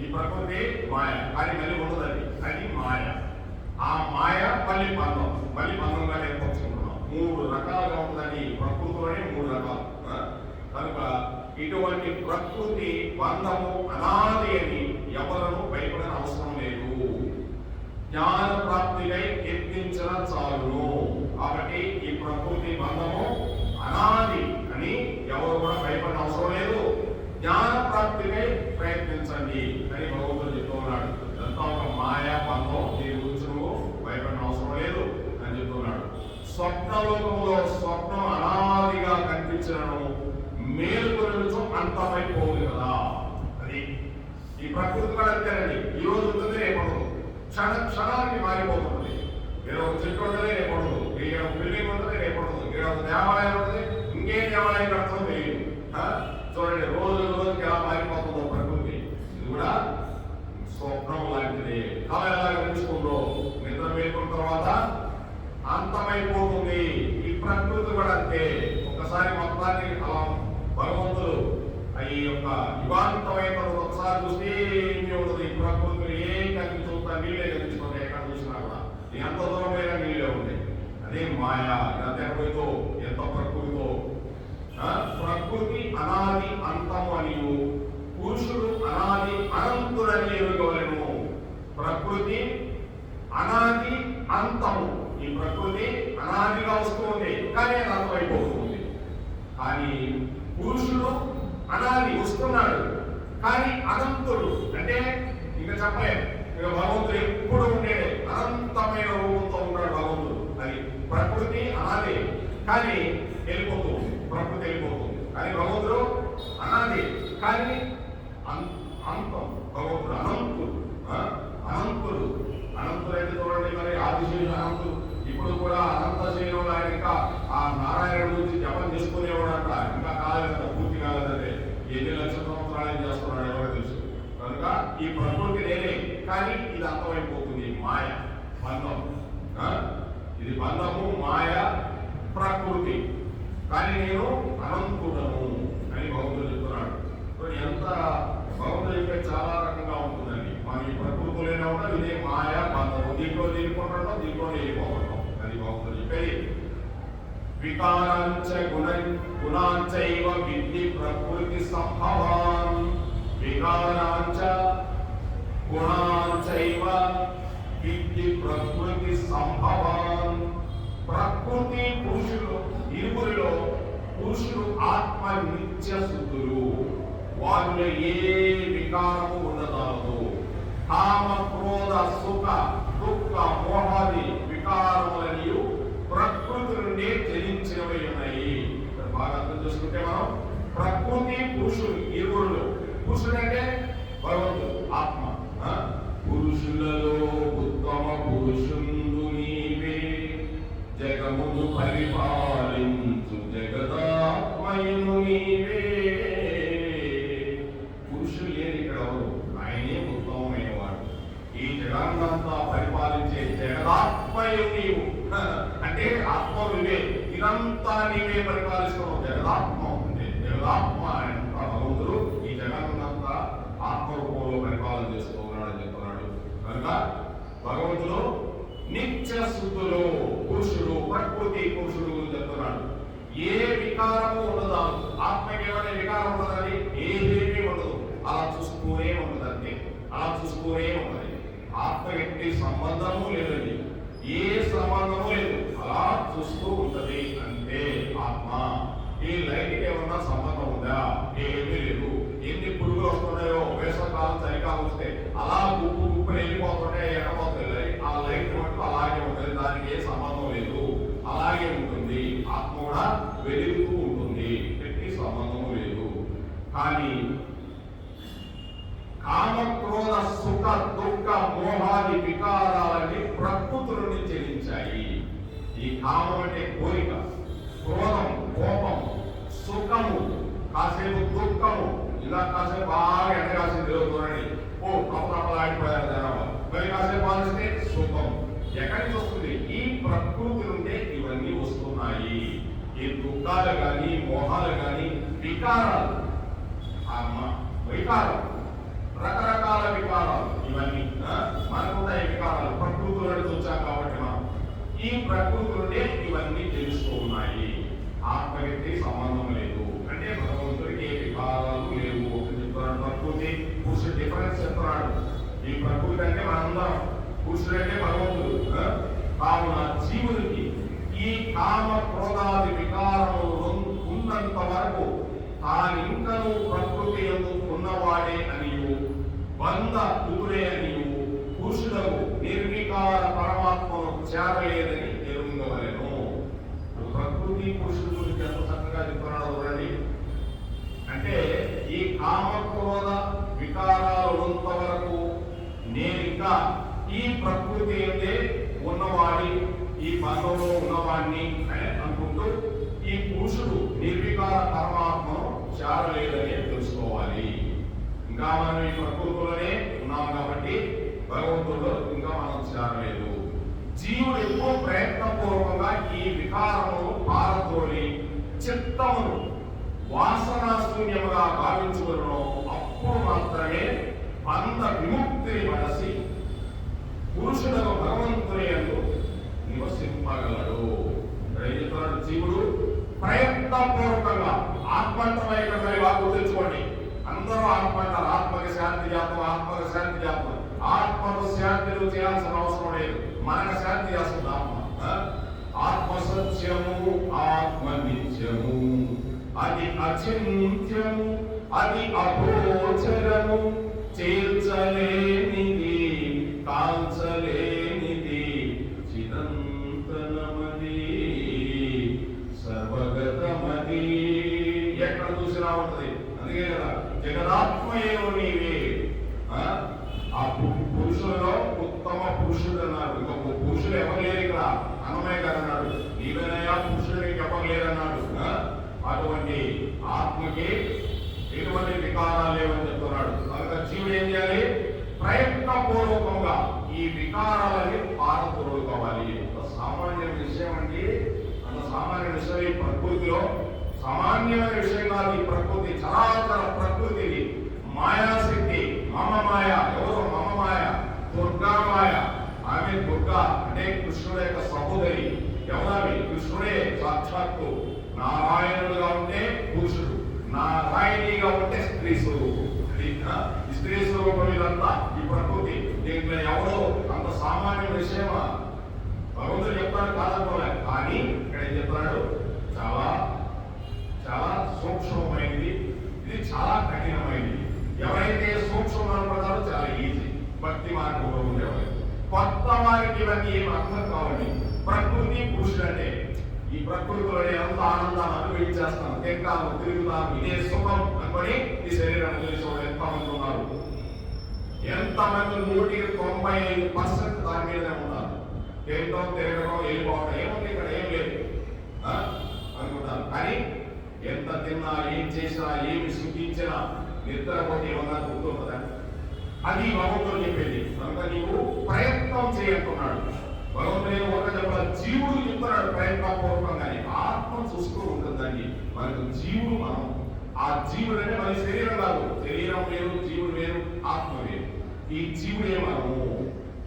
ఈ ప్రకృతి మాయ, కానీ మళ్ళీ ఉండదండి, అది మాయ. ఆ మాయ మళ్ళీ బంధం, మళ్ళీ బంధంగా ఏర్పరచుకుంటున్నాం. మూడు రకాలుగా ఉంటుందని ప్రకృతిలోనే మూడు రకాలు. కనుక ఇటువంటి ప్రకృతి బంధము అనాది అని ఎవరను భయపడిన అవసరం లేదు. జ్ఞాన ప్రాప్తికై యత్నించిన చాలును. కాబట్టి ఈ ప్రకృతి బంధము అనాది అని ఎవరు కూడా భయపడిన అవసరం లేదు. జ్ఞాన ప్రాప్తికై ప్రయత్నించండి అని భగవంతుడు చెప్తూ ఉన్నాడు. ఇదంతా ఒక మాయా బంధం, దీని గురించి నువ్వు భయపడిన అవసరం లేదు అని చెప్తున్నాడు. స్వప్నలోకంలో స్వప్నం అనాదిగా కనిపించడం మేలుకొనచ్చు అంతమైపోదు కదా. అది ఈ ప్రకృతి కూడా అంతేనండి. ఈ రోజు ఉంటుంది, రేపు ఉండదు, క్షణానికి మారిపోతుంది. ఏదో ఒక చెట్టు ఉంటుంది, రేపు ఉండదు, ఒక బిల్డింగ్ ఉంటుంది, రేపు ఉండదు, ఒక దేవాలయం ఉంటుంది, ఇంకేం దేవాలయం కడతామో తెలియదు. చూడండి, రోజు రోజుకి ఎలా మారిపోతుందో ప్రకృతి. ఇది కూడా స్వప్నం లాంటిది. కళ ఎలా కనిపిస్తుందో నిద్ర మేలుకున్న తర్వాత అంతమైపోతుంది. ఈ ప్రకృతి కూడా అంతే. ఒకసారి మొత్తాన్ని అలా భగవంతుడు ఈ యొక్క యుగాంతమైన ఒకసారి చూస్తే ఏమి ఉండదు. ఈ ప్రకృతిలో ఏం కనిపిస్తుందా? నీళ్ళే కనిపిస్తుంది. ఎక్కడ చూసినా కూడా ఎంత దూరమైన నీళ్ళే ఉంటాయి. అదే మాయా. ఎంత ఎక్కడితో, ఎంత ప్రకృతితో. ప్రకృతి అనాది అంతము అనియు పురుషుడు అనాది అనంతుడని ఎరుగవలెను. ప్రకృతి అనాది అంతము. ఈ ప్రకృతి అనాదిగా వస్తుంది, కానీ అది అంతమైపోతుంది. కానీ పురుషుడు అనాది వస్తున్నాడు, కానీ అనంతుడు. అంటే ఇంకా చెప్పలేదు, ఇక భగవంతుడు ఎప్పుడు ఉండేది అనంతమైన రూపంతో ఉన్నాడు భగవంతుడు. అది ప్రకృతి అనాది, కానీ వెళ్ళిపోతుంది. ప్రకృతి వెళ్ళిపోతుంది, కానీ భగవంతుడు అనాది, కానీ అంతం. భగవంతుడు అనంతుడు. అనంతుడు అనంతుడైతే చూడండి, మరి ఆదిశేషుడు అనంతుడు. ఇప్పుడు కూడా అనంత శైలంలో ఆయన ఇంకా ఆ నారాయణుడి గురించి జపం చేసుకునేవాడంట. ఇంకా కాలేదంట, పూర్తి కాలేదంటే ఎన్ని లక్షల సంవత్సరాలు ఏం చేస్తున్నాడు ఎవరో తెలుసు. కనుక ఈ ప్రకృతి నేనే, కానీ ఇది అంతమైపోతుంది. మాయ, బంధం. ఇది బంధము, మాయ, ప్రకృతి. కానీ నేను అనంతుడను అని భగవంతుడు చెప్తున్నాడు. ఎంత భగవంతుడు చెప్పే చాలా రకంగా ఉంటుందండి. మనం ఈ ప్రకృతిలోనే ఉంటాం, ఇదే మాయ బంధము. దీంట్లో వెళ్ళిపోవడం, దీంట్లో వెళ్ళిపోవడం. అది భగవంతుడు చెప్పేది. వికారాంచ గుణ గుణాంచైవ విద్ధి ప్రకృతి సంభవాన్ వికారాంచ గుణాంచైవ విద్ధి ప్రకృతి సంభవాన్. ప్రకృతి పురుషులు ఇరువురిలో పురుషులు ఆత్మ నిత్య శుద్ధులు, వారిలో ఏ వికారము ఉండదాలదు. కామ క్రోధ సుఖ దుఃఖ మోహాది వికారములనియు ప్రకృతి నుండి జనించినవి ఉన్నాయి. బాగా అర్థం చేసుకుంటే మనం ప్రకృతి పురుషులు ఇరువురులు, పురుషుడు అంటే భగవంతుడు ఆత్మ. పురుషులలో ఉత్తమ పురుషుండు నీవే, జగమును పరిపాలించు జగదాత్మయును నీవే. పురుషులు లేని ఇక్కడ ఎవరు? ఆయనే ఉత్తమమైన వాడు. ఈ జగన్నంతా పరిపాలించే జగదాత్మయు నీవు అంటే ఆత్మ నువ్వే, ఇదంతా నీవే పరిపాలిస్తున్నావు. జగదాత్మ అంటే జగదాత్మ అంత భగవంతుడు ఈ జగన్నంతా ఆత్మరూపంలో పరిపాలన చేస్తూ ఉన్నాడని చెప్తున్నాడు. కనుక భగవంతుడు నిత్య శుద్ధులు పురుషుడు, ప్రకృతి పురుషుడు గురించి చెప్తున్నాడు. ఏ వికారము ఉండదు, ఆత్మకి ఏమైనా వికారం ఉండదని ఏమీ ఉండదు. అలా చూస్తూనే ఉంటుంది అంతే, అలా చూస్తూనే ఉంటుంది. ఆత్మ ఎట్టి సంబంధము లేదండి, ఏ సంబంధము లేదు, అలా చూస్తూ ఉంటది అంతే ఆత్మ. ఈ లైట్కి ఏమన్నా సంబంధం ఉందా? ఏమీ లేదు. ఎన్ని పురుగులు వస్తున్నాయో, వేసవకాలం చలికాలం వస్తే అలా గుప్పు గుప్పులు వెళ్ళిపోతుంటే ఎక్కబోతుంది. ఆ లైట్ మటుకు అలాగే ఉంటుంది, దానికి ఏ సంబంధం లేదు, అలాగే ఉంటుంది. ఆత్మ కూడా వెలుగుతూ ఉంటుంది, ఎట్టి సంబంధం లేదు. కానీ కామ క్రోధ సుఖ దుఃఖ మోహాది వికారాలని ప్రకృతి నుండి చెల్లించాయి. ఈ కామం అంటే కోరిక, క్రోధం కోపం, సుఖము కాసేపు దుఃఖము, ఇలా కాసేపు బాగా ఎండగాసి తిరుగుతుందండి, ఓ తప్పలాడిపోయారు జనాభా, మరి కాసేపు ఆలోచిస్తే సుఖం ఎక్కడి నుంచి వస్తుంది? ఈ ప్రకృతి నుండే ఇవన్నీ వస్తున్నాయి. ఈ దుఃఖాలు కానీ మోహాలు కానీ వికారాలు, వికారం రకరకాల వికారాలు ఇవన్నీ మనకున్నాయి. వికారాలు ప్రకృతి నుండి వచ్చాం కాబట్టి మనం ఈ ప్రకృతి నుండే ఇవన్నీ తెలుస్తూ ఉన్నాయి. ఆత్మకి సంబంధం లేదు అంటే భగవంతుడికి ఏ వికారాలు లేవు అని చెప్తున్నాడు. ప్రకృతి పురుషుడు డిఫరెన్స్ చెప్తున్నాడు. ఈ ప్రకృతి అంటే మనందరం, పురుషుడు అంటే భగవంతుడు. కావున జీవునికి ఈ కామ క్రోధాది వికారములు ఉన్నంత వరకు తానింకను ప్రకృతి ఎందుకు ఉన్నవాడే అనియు బంధ కుదురే అనియు పురుషులకు నిర్వికార పరమాత్మను చేరలేదని ఎరుగవలెను. ప్రకృతి పురుషుడు గురించి ఎంత చక్కగా చెప్తున్నాడు చూడండి. అంటే ఈ కామ క్రోధ వికారాలు ఉన్నంత వరకు నేనింకా ఈ ప్రకృతి అంటే ఉన్నవాడి, ఈ బంధంలో ఉన్నవాడిని అనుకుంటూ ఈ పురుషుడు నిర్వికార పరమాత్మను చేరలేదని తెలుసుకోవాలి. ఇంకా మనం ఈ ప్రకృతిలోనే ఉన్నాం కాబట్టి భగవంతుడు ఇంకా మనం చేరలేదు. జీవుడు ఎక్కువ ప్రయత్నపూర్వకంగా ఈ వికారమును పారతోలి చిత్తమును వాసనాశూన్యముగా భావించుకును, అప్పుడు మాత్రమే బంధ విముక్తిని మనసి పురుషులకు భగవంతుని యందు నివసింపగలడు. జీవుడు ప్రయత్నపూర్వకంగా ఆత్మంతమై వాకు తెచ్చుకోండి. అందరూ ఆత్మ అంటారు, ఆత్మకి శాంతి చేస్తాం, ఆత్మకి శాంతి చేస్తాం. ఆత్మకు శాంతిలు చేయాల్సిన అవసరం లేదు, మనకు శాంతి చేస్తుంది ఆత్మ. ఆత్మ సత్యము, ఆత్మ నిత్యము, అది అచింత్యము, అది అగోచరము, చేర్చలేనిది, కాల్చలేనిది, చిరంతనమది, సర్వగతమది. ఎక్కడ చూసినా ఉంటది. అందుకే కదా జగదాత్మయేవ నీవే. ఆ పురుషులలో ఉత్తమ పురుషుడు అన్నాడు. ఇంకొక పురుషుడు ఎవరు లేరు ఇక్కడ, అన్నమయ్య గారు అన్నాడు. నీవేనయ్యా పురుషుడు ఎవరు లేరన్నాడు. అటువంటి ఆత్మకి ఎటువంటి వికారాలు లేవని చెప్తున్నాడు. కనుక జీవుడు ఏం చేయాలి? ప్రయత్నపూర్వకంగా ఈ వికారాలని పారతోడుకోవాలి. సామాన్య విషయం అంటే అంత సామాన్య విషయం ఈ ప్రకృతిలో సామాన్యమైన విషయం కాదు. ఈ ప్రకృతి చరాచర ప్రకృతిని మాయాశక్తి, మమ మాయ. ఎవరు మమ మాయ? దుర్గా మాయ. ఆమె దుర్గా అంటే కృష్ణుడు యొక్క సహోదరి. ఎవరావి? కృష్ణుడే సాక్షాత్తు నారాయణుడుగా ఉంటే నిజాయితీగా ఉంటే స్త్రీ స్వరూపం. ఈ స్త్రీ స్వరూపం ఇదంతా ఈ ప్రకృతి. దీంట్లో ఎవరో అంత సామాన్య విషయమా? భగవంతుడు చెప్తాడు కాదనుకోలే, కానీ ఇక్కడ ఏం చెప్తున్నాడు, చాలా చాలా సూక్ష్మమైనది, ఇది చాలా కఠినమైనది. ఎవరైతే సూక్ష్మం అనుకుంటారో చాలా ఈజీ, భక్తి మార్గంలో ఉండేవాళ్ళు. కొత్త వారికి ఇవన్నీ ఏం అర్థం కావాలి. ప్రకృతి పురుషుడు అంటే ఈ ప్రకృతిలోనే ఎంత ఆనందాన్ని అనుభవించేస్తాం, తింటాము, తిరుగుతాము, ఇదే సుఖం అనుకొని ఈ శరీరం తెలిసిన ఎంతమంది ఉన్నారు? ఎంతమంది? 95% దాని మీదనే ఉన్నారు. తినడం, తిరగడం, వెళ్ళిపోవడం, ఏముంది ఇక్కడ? ఏం లేదు అనుకుంటారు. కానీ ఎంత తిన్నా, ఏం చేసినా, ఏమి సుఖించినా, నిద్రపోతే ఏమన్నా గుర్తుంటుందా? అది భగవంతుడు చెప్పేది. కనుక నీవు ప్రయత్నం చేయంటున్నాడు భగవంతుడు. ఒక చెప్పాలి, జీవుడు చెప్తున్నాడు ప్రయత్నపూర్వకంగానే. ఆత్మ చూస్తూ ఉంటుందండి. మనకు జీవుడు మనం. ఆ జీవుడు అంటే మన శరీరం కాదు. శరీరం వేరు, జీవుడు వేరు, ఆత్మ వేరు. ఈ జీవుడే మనము.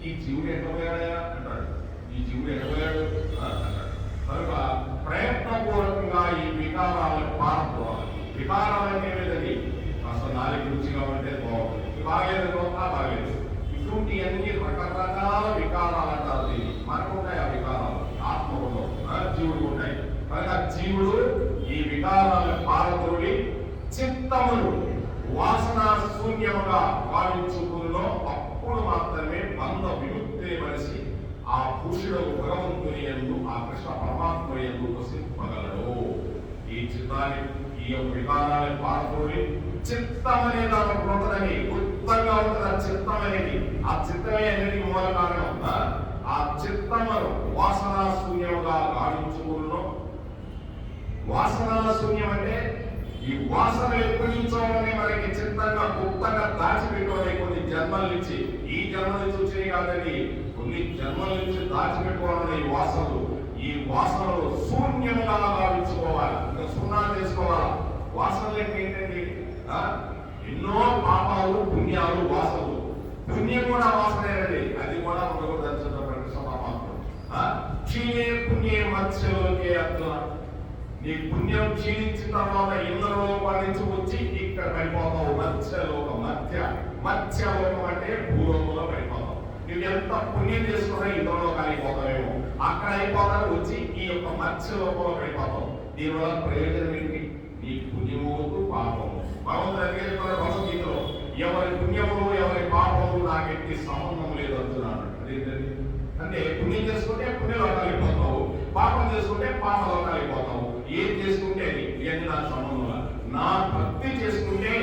ఈ జీవుడు ఎక్కడపోయాడయా అంటాడు. ఈ జీవుడు ఎక్కడపోయాడు అంటాడు. కనుక ప్రయత్నపూర్వకంగా ఈ వికారాలను పారద్రోవాలి. వికారాలు అంటే ఏమిటండి? కాస్త నాలుగు రుచిగా ఉంటే బాగుంటుంది, బాగలేదు బాగలేదు. ఇటువంటి అన్ని రకరకాల వికారాలు అంటారు. దీన్ని మనకు ఉంటాయి ఆ వికారాలు, ఆత్మలో జీవుడు ఉంటాయి. కనుక జీవుడు ఈ వికారాలను పారద్రోలి చిత్తమును వాసన శూన్యముగా భావించుకున్నో అప్పుడు మాత్రమే బంధ విముక్తి మనిషి ఆ పురుషుడు భగవంతుని యందు, ఆ కృష్ణ పరమాత్మ యందు వసింపగలడు. ఈ చిత్తాన్ని, ఈ యొక్క వికారాన్ని పారద్రోలి చిత్తం అనే దానికి ఉంటుందని, గుప్తంగా ఉంటుంది ఆ చిత్తం అనేది. ఆ చిత్తమే అన్నిటికీ మూల కారణం. ఆ చిత్తమును వాసన శూన్యముగా గావించుకున్నో. వాసన శూన్యం అంటే ఈ వాసన ఎప్పటి నుంచో మనకి చిత్తంగా గుప్తంగా దాచిపెట్టుకోవాలి. కొన్ని జన్మల నుంచి, ఈ జన్మ నుంచి వచ్చినాయి కాదండి, కొన్ని జన్మల నుంచి దాచిపెట్టుకోవాలని ఈ వాసనలు. ఈ వాసనలు శూన్యముగా భావించుకోవాలి, ఇంకా సున్నా చేసుకోవాలి. వాసనలు ఏంటండి? ఎన్నో పాపాలు, పుణ్యాలు, వాసనలు. పుణ్యం కూడా వాసనేనండి, అది కూడా మనకు దర్శన కృష్ణ పరమాత్మ. క్షీణే పుణ్యే మత్స్యలోకే అర్జున. నీ పుణ్యం క్షీణించిన తర్వాత ఇంద్రలోకం నుంచి వచ్చి ఇక్కడ పడిపోతావు. మత్స్యలోకం, మత్స్యలోకం అంటే భూలోకంలో పడిపోతావు. నువ్వు ఎంత పుణ్యం చేసుకున్నా ఇంద్రలోకాలు అయిపోతావేమో, అక్కడ అయిపోతావు, వచ్చి ఈ యొక్క మత్స్యలోకంలో పడిపోతావు. దీనివల్ల ప్రయోజనం ఏంటి? నీ పుణ్యము పాపము. భగవంతుడు భగవద్గీతలో ఎవరి పుణ్యములు ఎవరి పాపములు నాకెట్టి సంబంధం లేదు అంటున్నాడు. అదేంటండి? అంటే పుణ్యం చేసుకుంటే పుణ్యలోకాలు అయిపోతావు, పాపం చేసుకుంటే పాపలోకాలు అయిపోతావు. ఏం చేసుకుంటే అది ఇవన్నీ నాకు సంబంధం. నా భక్తి చేసుకుంటే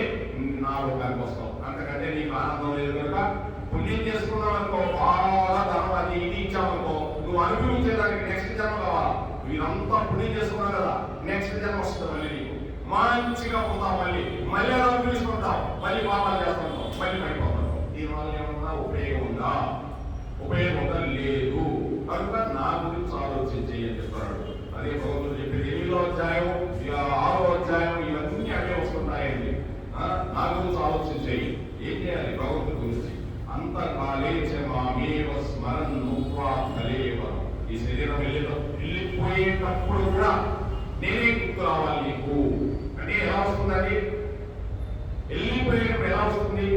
నా లోకానికి వస్తావు. అంతకంటే నీకు ఆనందం లేదు. కనుక పుణ్యం చేసుకున్నావు అనుకో, బాగా ధనం అది ఇది ఇచ్చామనుకో, నువ్వు అనుభవించేదానికి నెక్స్ట్ జన్మ కావాలా. వీరంతా పుణ్యం చేసుకున్నావు కదా, నెక్స్ట్ జన్మ వస్తుంది మళ్ళీ నీకు. మంచిగా పోతావు, మళ్ళీ అలా అనుభవించుకుంటావు, మళ్ళీ పాపాలు చేస్తుంటావు, మళ్ళీ పడిపోతావు. దీనివల్ల ఏమన్నా ఉపయోగం ఉందా? ఉపయోగం లేదు. కనుక నా గురించి ఆలోచించి అని చెప్తాడు. అదే భగవంతుడు చెప్పేది 8వ అధ్యాయం, 6వ అధ్యాయం, ఇవన్నీ అవే వస్తున్నాయండి. నా గురించి ఆలోచించేయి. ఏం చేయాలి? భగవంతుడి గురించి. అంతకాలే మామేవ స్మరన్ నూత్వా కలేవరం. ఈ శరీరం వెళ్ళిపోయేటప్పుడు కూడా నేనే గుర్తు రావాలి నీకు. అంటే ఎలా వస్తుందండి? వెళ్ళిపోయేటప్పుడు ఎలా వస్తుంది?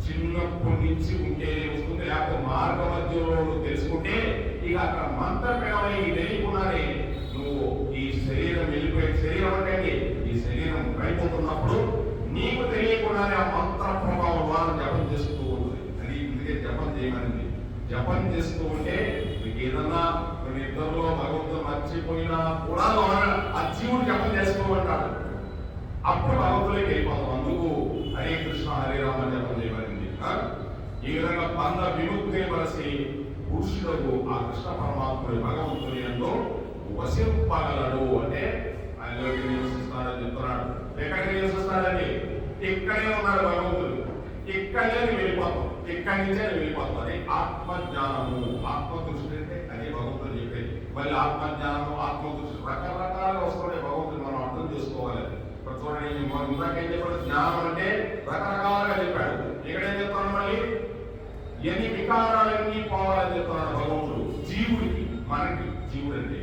చిన్నప్పటి నుంచి ఉంటేనే వస్తుంది, లేకపోతే మార్గ మధ్యలో తెలుసుకుంటే ఇక అక్కడ మంత్రపేమని తెలియకుండానే నువ్వు ఈ శరీరం వెళ్ళిపోయే శరీరం అంటే ఈ శరీరం పడిపోతున్నప్పుడు నీకు తెలియకుండానే ఆ మంత్ర ప్రభావం ద్వారా జపం చేస్తూ ఉంటుంది. అది ఇందుకే జపం చేయమనింది. జపం చేస్తూ ఉంటే మీకు ఏదన్నా నిద్రలో భగవంతుడు మర్చిపోయినా కూడా ఆ జీవుడు జపం చేసుకోమంటాడు. అప్పుడు భగవంతుడికి వెళ్ళిపోతాం. అందుకు హరే కృష్ణ హరే రామ జపం చేయమనింది. ఈ విధంగా బంధ విముక్తి పరిచి పురుషులకు ఆ కృష్ణ పరమాత్ముడి భగవంతుని యందు వసింపగలడు. అంటే ఆయనలోకి నివసిస్తాడని చెప్తున్నాడు. ఎక్కడికి నివసిస్తాడని? ఇక్కడే ఉన్నాడు భగవంతుడు, ఇక్కడే వెళ్ళిపోతాం, ఇక్కడి నుంచే వెళ్ళిపోతాం. అది ఆత్మజ్ఞానము. ఆత్మదృష్టి అంటే అదే భగవంతుడు చెప్పేది. మళ్ళీ ఆత్మజ్ఞానము, ఆత్మదృష్టి రకరకాలుగా వస్తుండే భగవంతుడు మనం అర్థం చేసుకోవాలి. చూడండి, ఇందాకేం చెప్పాడు? జ్ఞానం అంటే రకరకాలుగా చెప్పాడు. ఇక్కడేం చెప్తాను? మళ్ళీ ఎన్ని వికారాలన్నీ పోవాలని చెప్తున్నాడు భగవంతుడు జీవుడికి. మనకి జీవుడు అంటే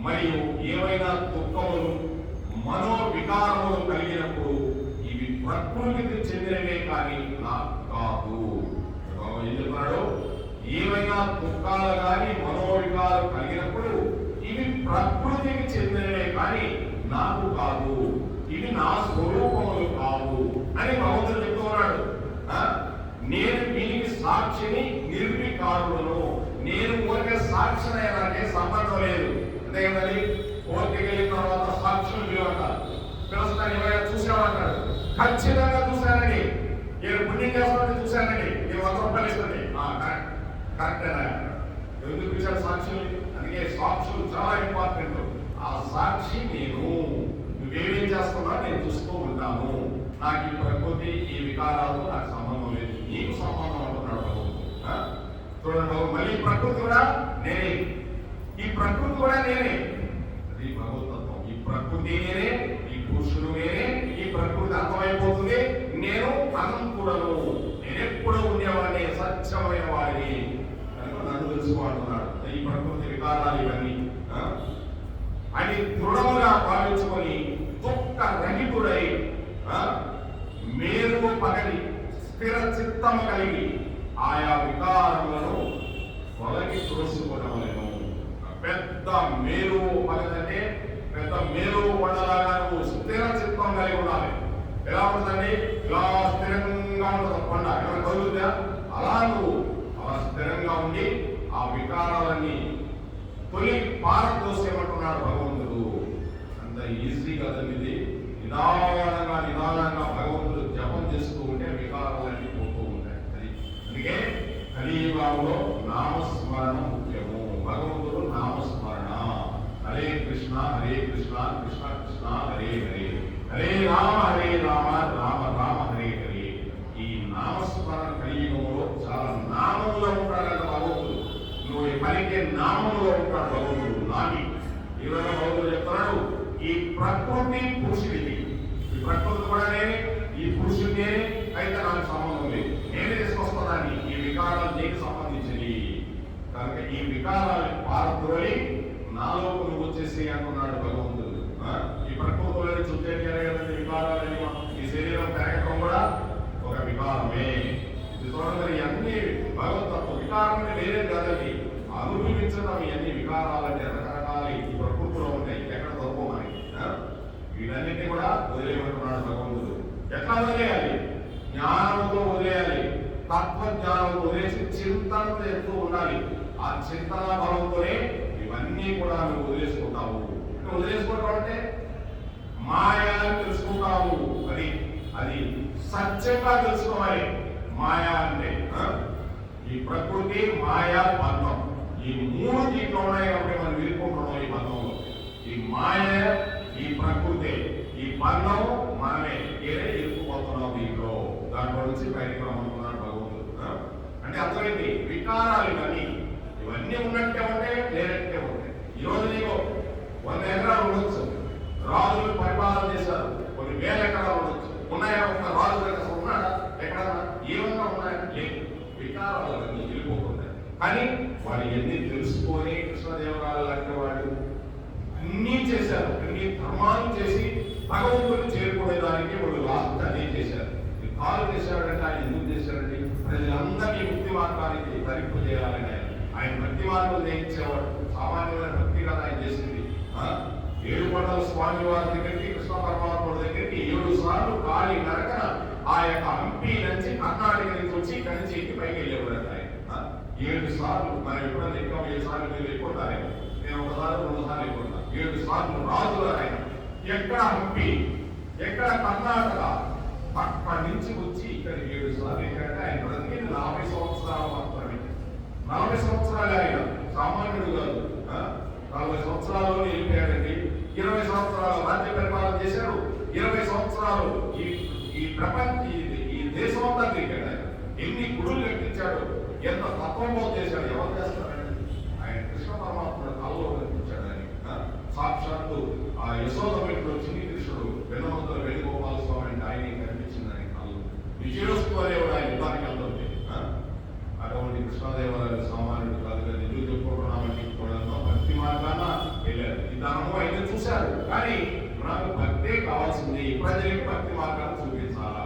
మరియు ఏవైనా దుఃఖములు, మనోవికారములు కలిగినప్పుడు ప్రకృతికి చెందినవే కానీ నాకు కాదు. ఏం చెప్తున్నాడు? ఏమైనా దుఃఖాలు కానీ మనోవికాలు కలిగినప్పుడు ఇవి ప్రకృతికి చెందినవే కానీ నాకు కాదు, ఇవి నా స్వరూపములు కావు అని భగవంతుడు చెప్తూ ఉన్నాడు. నేను దీనికి సాక్షిని, నిర్వికారులను. నేను ఊరికే సాక్షిని నాకే సంబంధం లేదు. అంతే కదండి, కోర్టుకి వెళ్ళిన తర్వాత సాక్షులు పిలవంటారు, పిలుస్తాను ఎవరైనా చూసామంటారు. ఖచ్చితంగా చూశానండి, నేను పుణ్యం చేస్తానని చూశానండి, నేను 100 రూపాయలు ఇస్తుంది. కరెక్టేనా? ఎందుకు పిలిచాడు సాక్షులు? అందుకే సాక్షులు చాలా ఇంపార్టెంట్. ఆ సాక్షి నేను, నువ్వేమేం చేస్తున్నా నేను చూస్తూ ఉంటాను. నాకు ఈ ప్రకృతి, ఈ వికారాలతో నాకు సంబంధం లేదు, నీకు సంబంధం అంటున్నాడు చూడండి. మళ్ళీ ప్రకృతి కూడా నేనే, ఈ ప్రకృతి కూడా నేనే. అది భగవతత్వం. ఈ ప్రకృతి నేనే, ఈ పురుషుడు నేనే. ఈ ప్రకృతి అర్థమైపోతుంది, నేను అనంతుడను, నేనెప్పుడు ఉండేవాడిని, సత్యమైన వాడిని. నన్ను తెలుసుకోవాలన్నాడు. ఈ ప్రకృతి వికారాలు ఇవన్నీ అని దృఢముగా భావించుకొని దుఃఖ రహితుడై మేరు పగలి స్థిర చిత్తము కలిగి ఆయా వికారములను తొలగి తులసుకోవడము. పెద్ద మేరు పగలంటే పెద్ద మేరు కొండలాగా నువ్వు స్థిర చిత్తం కలిగి ఉండాలి. ఎలా ఉంటుందండి? ఇలా స్థిరంగా ఉంటుంది కొండ, ఎవరు కదులుతుందా? అలా నువ్వు అలా స్థిరంగా ఉండి ఆ వికారాలన్నీ తొలి పారదోసేమంటున్నాడు భగవంతుడు. అంత ఈజీ కదండి ఇది. నిదానంగా భగవంతుడు జపం చేస్తూ ఉంటే వికారాలన్నీ పోతూ ఉంటాయి. అది అందుకే కలియుగంలో నామస్మరణ ముఖ్యము. భగవంతుడు నామస్మరణ, హరే కృష్ణ కృష్ణ కృష్ణ హరే హరే, హరే రామ రామ రామ హరే హరే. ఈ నామస్మరణ కలియుగంలో చాలా నామంలో ఉంటాడంట భగవంతుడు. నువ్వు పలికే నామంలో ఉంటాడు భగవంతుడు. నామి ఈరోజు భగవంతుడు చెప్తున్నాడు, ఈ ప్రకృతి పురుషుడికి, ఈ ప్రకృతి కూడా నేనే, ఈ పురుషుడు నేనే, అయితే నాకు సంబంధం లేదు, నేనే తీసుకొస్తానని. ఈ వికారాలు నీకు సంబంధించినవి కనుక ఈ వికారాలు పారద్రోలి నాలోకి నువ్వు వచ్చేసి అంటున్నాడు భగవంతుడు. ఈ ప్రకృతిలోని చుట్టేది కదండి వికారాలని. ఈ శరీరం పెరగటం కూడా ఒక వికారమే. ఇది చూడండి, అన్ని భగవతత్వ వికారమే వేరే కాదండి, అనుభవించడం. ఇవన్నీ వికారాలంటే రకరకాల ఈ ప్రకృతిలో ఉంటాయి, ఎక్కడ దొరకమని. వీటన్నిటిని కూడా వదిలేయమంటున్నాడు భగవంతుడు. ఎట్లా వదిలేయాలి? జ్ఞానంతో వదిలేయాలి, తత్వజ్ఞానంతో వదిలేసి చింతనతో ఎంతో ఉండాలి. ఆ చింతన బలంతోనే ఇవన్నీ కూడా నువ్వు వదిలేసుకుంటావు. వదిలేసుకోవడం అంటే మాయా తెలుసుకుంటావు. అది అది సత్యంగా తెలుసుకోవాలి. మాయా అంటే ఈ ప్రకృతి, మాయా, బంధం, ఈ మూడు దీంట్లో ఉన్నాయి కాబట్టి మనం విరుకుంటున్నాం ఈ బంధంలో. ఈ మాయ, ఈ ప్రకృతి, ఈ బంధం మనమే ఏదే ఇరుక్కుపోతున్నాం దీంట్లో. దాంట్లో నుంచి బయటకు రమ్మనుకున్నాడు భగవంతుడు. అంటే అర్థమైంది, వికారాలు ఇవన్నీ ఉన్నట్టే ఉంటాయి, లేనట్టే ఉంటాయి. ఈరోజు నీకు 100 ఎకరాలు ఉండొచ్చు, రాజులు పరిపాలన చేశారు, కొన్ని వేల ఎకరాలు ఉండొచ్చు. ఉన్నాయా? ఒక రాజు దగ్గర ఉన్నాడా? ఎక్కడన్నా ఏమన్నా ఉన్నాయా? లేదు. వికారాలు అన్నీ వెళ్ళిపోతున్నాయి. కానీ వాడు ఎన్ని తెలుసుకొని కృష్ణదేవరాయలు లాంటి వాడు అన్నీ చేశారు, అన్ని ధర్మాలు చేసి భగవంతుని చేరుకునేదానికి వాళ్ళు లాస్ట్ అన్నీ చేశారు. కాలు చేశాడంటే ఆయన ఎందుకు చేశాడండి? ప్రజలందరినీ ముక్తి మార్గానికి తరింపు చేయాలని ఆయన భక్తి మార్గం చేయించేవాడు. సామాన్యమైన భక్తి కదా ఆయన చేసింది. 7 కొండల స్వామి వారి దగ్గరికి, కృష్ణ పరమాత్ముడి దగ్గరికి 7 సార్లు కాలి నరకన ఆ యొక్క హంపి నుంచి కర్ణాటక నుంచి వచ్చి ఇక్కడి నుంచి ఇంటి పైకి వెళ్ళేవాడు ఆయన. 7 సార్లు. మనం ఎప్పుడైనా ఎక్కువ 7 సార్లు మీరు ఎక్కుంటారే, నేను 1 సార్లు 2 సార్లు ఎక్కుంటా. 7 సార్లు రాజులు ఆయన. ఎక్కడ హంపి, ఎక్కడ కర్ణాటక, అక్కడి నుంచి వచ్చి ఇక్కడ 7 సార్లు. ఏంటంటే ఆయన బ్రతికి 40 సంవత్సరాలు మాత్రమే. 40 సంవత్సరాలు ఆయన సామాన్యుడు కాదు. 40 సంవత్సరాల్లో వెళ్ళిపోయాడండి. 20 సంవత్సరాలు రాజ్య పరిపాలన చేశాడు. 20 సంవత్సరాలు ఈ ప్రపంచ ఈ దేశం అంతా తిరిగాడు ఆయన. ఎన్ని గుడులు కట్టించాడు, ఎంత తత్వంలో చేశాడు. ఎవరు చేస్తారండి? ఆయన కృష్ణ పరమాత్ముడు కళ్ళలో కనిపించాడు ఆయన. సాక్షాత్తు ఆ యశోద వీటిలో చిన్ని కృష్ణుడు వెన్నమంతుల వేణుగోపాల స్వామి అంటే ఆయన కనిపించింది ఆయన కళ్ళు. విజయోస్తు అనేవాడు ఆయన యుద్ధానికి వెళ్తుంది. అటువంటి కృష్ణదేవరాయలు సామాన్యుడు కాదు కదా. ఎందుకు చెప్పుకుంటున్నామని భక్తి మార్గాన వెళ్ళారు. ఈ ధనము అయితే చూశారు, కానీ నాకు భక్తే కావాల్సింది. ప్రజలకు భక్తి మార్గాన్ని చూపించాలా.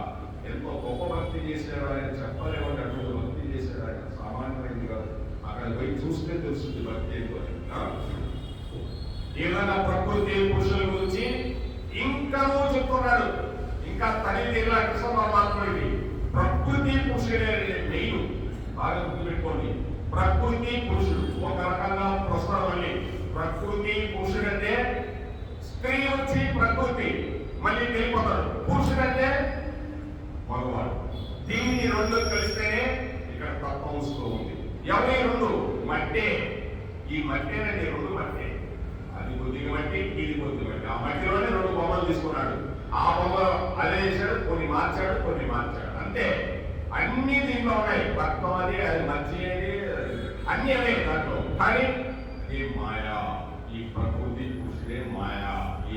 చేశాడు ఆయన చెప్పలేమంటే అటువంటి భక్తి చేశాడు ఆయన, సామాన్యమైంది కాదు. అక్కడ పోయి చూస్తే తెలుస్తుంది భక్తి ఏంటో. ఈ విధంగా ప్రకృతి పురుషుల గురించి ఇంకనూ చెప్తున్నాడు. ఇంకా తల్లి కృష్ణ పరమాత్ముడికి ప్రకృతి పురుషుడే మెయిన్. బాగా గుర్తుపెట్టుకోండి, ప్రకృతి పురుషుడు ఒక రకంగా ప్రస్తుతం. ప్రకృతి పురుషుడు అంటే స్త్రీ వచ్చి ప్రకృతి మళ్ళీ వెళ్ళిపోతాడు. పురుషుడు అంటే మగవాడు. దీన్ని రెండు కలిస్తేనే ఇక్కడ తత్వం వస్తూ ఉంది. ఎవరి రెండు మట్టే. ఈ మట్టే అంటే రెండు మట్టే, అది కొద్దిగా మట్టి, ఇది కొద్దిగా మట్టి. ఆ మట్టిలోనే రెండు బొమ్మలు తీసుకున్నాడు. ఆ బొమ్మలు అదే చేశాడు, కొన్ని మార్చాడు, కొన్ని మార్చాడు. అంతే. అన్ని దీంట్లో ఉన్నాయి. రక్తం అది, అది మచ్చి అది, అన్ని అవే దాంట్లో. కానీ ఇది మాయా. ఈ ప్రకృతి పురుషుడే మాయా. ఈ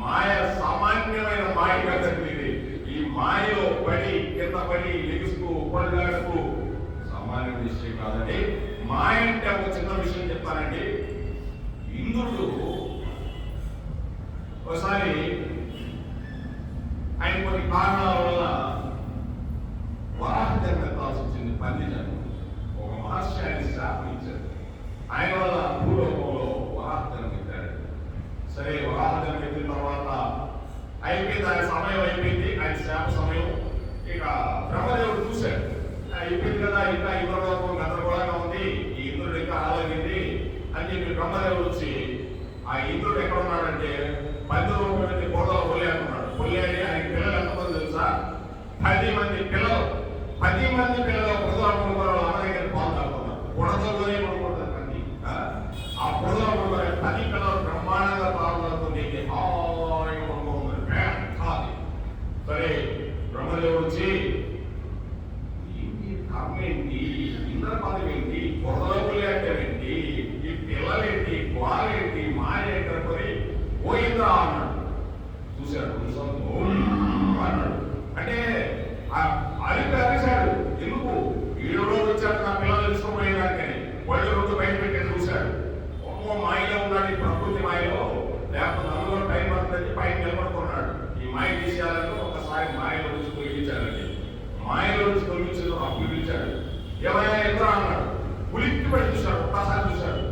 మాయ సామాన్యమైన మాయ కదండి. ఈ మాయలో పడి కింద పడి లెగుస్తూ పళ్ళాడుతూ సామాన్య విషయం కాదండి. మాయ అంటే ఒక చిన్న విషయం చెప్తానండి. ఇంద్రుడు ఒకసారి ఆయన కొన్ని కారణాల వల్ల వరాహ జన్మ ఎత్తాల్సి వచ్చింది. పంది జన్మ. ఒక మహర్షి ఆయన శాపం ఇచ్చారు. ఆయన వల్ల భూలోకంలో వరాహ జన్మ ఎత్తాడు. సరే, వరాహ జన్మ ఎత్తిన తర్వాత అయిపోయింది, ఆయన సమయం అయిపోయింది, ఆయన శాప సమయం. ఇక బ్రహ్మదేవుడు చూశాడు, అయిపోయింది కదా, ఇంకా ఇంద్రలోకం గందరగోళంగా ఉంది, ఈ ఇంద్రుడు ఇంకా ఆలోచింది అని చెప్పి బ్రహ్మదేవుడు వచ్చి ఆ ఇంద్రుడు ఎక్కడ ఉన్నాడంటే పంది రూపం నుంచి బోధలో కొల్లేడున్నాడు. కొల్లేడి ఆయన పిల్లలు ఎంతమంది తెలుసా? 10 మంది పిల్లలు. 10 మంది పిల్లలు బురదలో పడుకోవడం అమెరికన్ పాలు తాగుతున్నారు. బురదలోనే పడుకుంటారు పంది. ఆ బురదలో పడుకునే 10 పిల్లలు బ్రహ్మాండంగా పాలు తాగుతుంది. హాయిగా పడుకోవాలి. సరే, బ్రహ్మదేవుడు వచ్చి ఏంటి కర్మ ఏంటి, ఇంద్ర పదవి ఏంటి, బురదలో కొల్లేటేంటి, ఈ పిల్లలేంటి, గోలేంటి, మాయ ఏంటనుకొని పోయిందా అన్నాడు. చూశాడు అన్నాడు. అంటే అరిశాడు. ఎందుకు ఈడో వచ్చాడు నా పిల్లలు తీసుకుపోయేదానికని వాళ్ళు రెండు బయట పెట్టి చూశాడు. ఒక్కో మాయలో ఉన్నాడు, ఈ ప్రకృతి మాయలో, లేకపోతే అందులో టైం పడుతుంది. పైన నిలబడుకున్నాడు. ఈ మాయ తీసేయాలని ఒకసారి మాయలో నుంచి తొలగించాడండి. మాయలో నుంచి తొలగించాడు. అప్పుడు పిలిచాడు, ఏమైనా ఎదురా అన్నాడు. పులిక్కి పడి చూశాడు. ఒక్కసారి చూశాడు.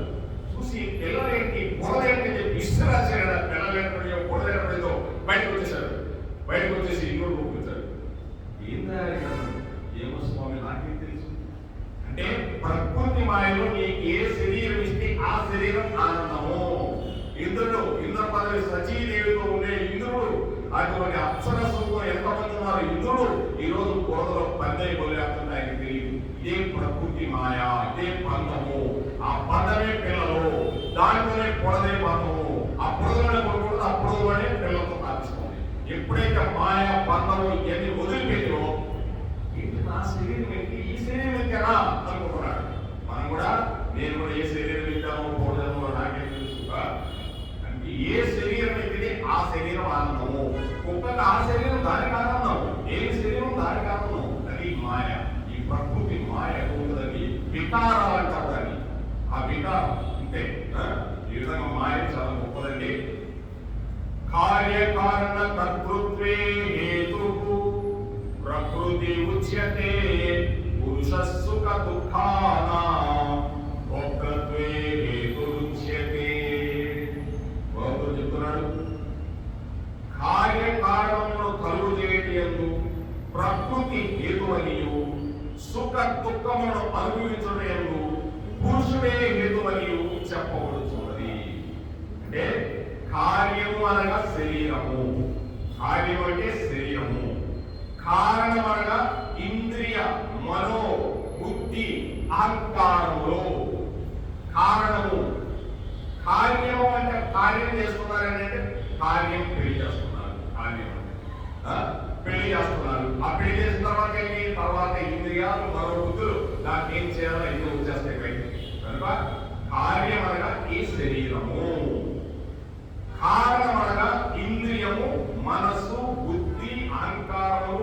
చూసి పిల్లలేంటి బురదేంటి అని చెప్పి ఇష్టరాశాడు. పిల్లలేంటో బురదేంటో బయటకు వచ్చేసాడు. బయటకు వచ్చేసి ఇంకోటి ఒప్పుకొచ్చాడు. ఏందా ఏమో స్వామి, నాకేం తెలుసు అంటే ప్రకృతి మాయలో నీకు ఏ శరీరం ఇస్తే ఆ శరీరం ఆనందము. ఇంద్రుడు, ఇంద్ర పదవి సచీదేవితో ఉండే ఇంద్రుడు, అటువంటి అప్సరస్సుతో ఎంతమంది ఉన్నారు. ఇంద్రుడు ఈ రోజు బురదలో పందె కొలేస్తుంది. ఆయనకి తెలియదు. ఇదే ప్రకృతి మాయ, ఇదే బంధము. ఆ బంధమే పిల్లలు, దాంట్లోనే పొడదే బంధము. ఆ పొడదలోనే కొడుకుంటుంది, ఆ పొడదలోనే పిల్లలతో ప్రార్థిస్తుంది. ఎప్పుడైతే మాయ బంధము ఇవన్నీ వదిలిపెట్టో ఏంటి నా శరీరం ఏంటి, ఈ శరీరం ఎంతేనా అనుకుంటున్నాడు. మనం కూడా, నేను కూడా ఏ శరీరం ఇద్దామో పోదామో నాకేం తెలుసుగా. అంటే ఏ శరీరం ఎక్కితే ఆ శరీరం ఆనందము. ఒక్కొక్క ఆ శరీరం దానికి ఆనందం, ఏ శరీరం దానికి ఆనందం. అది మాయ. ఈ ప్రకృతి మాయ ఉంటుందని వికారాలు అంటారు దాన్ని. ఆ వికారం అంటే ఈ విధంగా మాయ చాలా గొప్పదండి. కార్యకారణ కర్తృత్వే హేతు ప్రకృతి ఉచ్యతే పురుష సుఖ దుఃఖానాం భోక్తృత్వే హేతురుచ్యతే. భగవంతుడు చెప్తున్నాడు, కార్యకారణమును కలుగుచేయటయందు ప్రకృతి హేతువనియు సుఖ దుఃఖమును అనుభవించటయందు పురుషుడే హేతువనియు చెప్పబడుతున్నది. అంటే కార్యము అనగా శరీరము, కార్యము అంటే శరీరము, కారణం అనగా ఇంద్రియ మనో బుద్ధి అహంకారములో కారణము. కార్యము అంటే కార్యం చేస్తున్నారని అంటే కార్యం పెళ్లి చేస్తున్నారు. కార్యం పెళ్లి చేస్తున్నారు. ఆ పెళ్లి చేసిన తర్వాత ఇంద్రియాలు మరో బుద్ధులు దాన్ని ఏం చేయాలో ఎన్నో వచ్చేస్తాయి బయటికి. కనుక కార్యం అనగా ఈ శరీరము, కారణం అనగా ఇంద్రియము, మనస్సు, బుద్ధి, అహంకారము,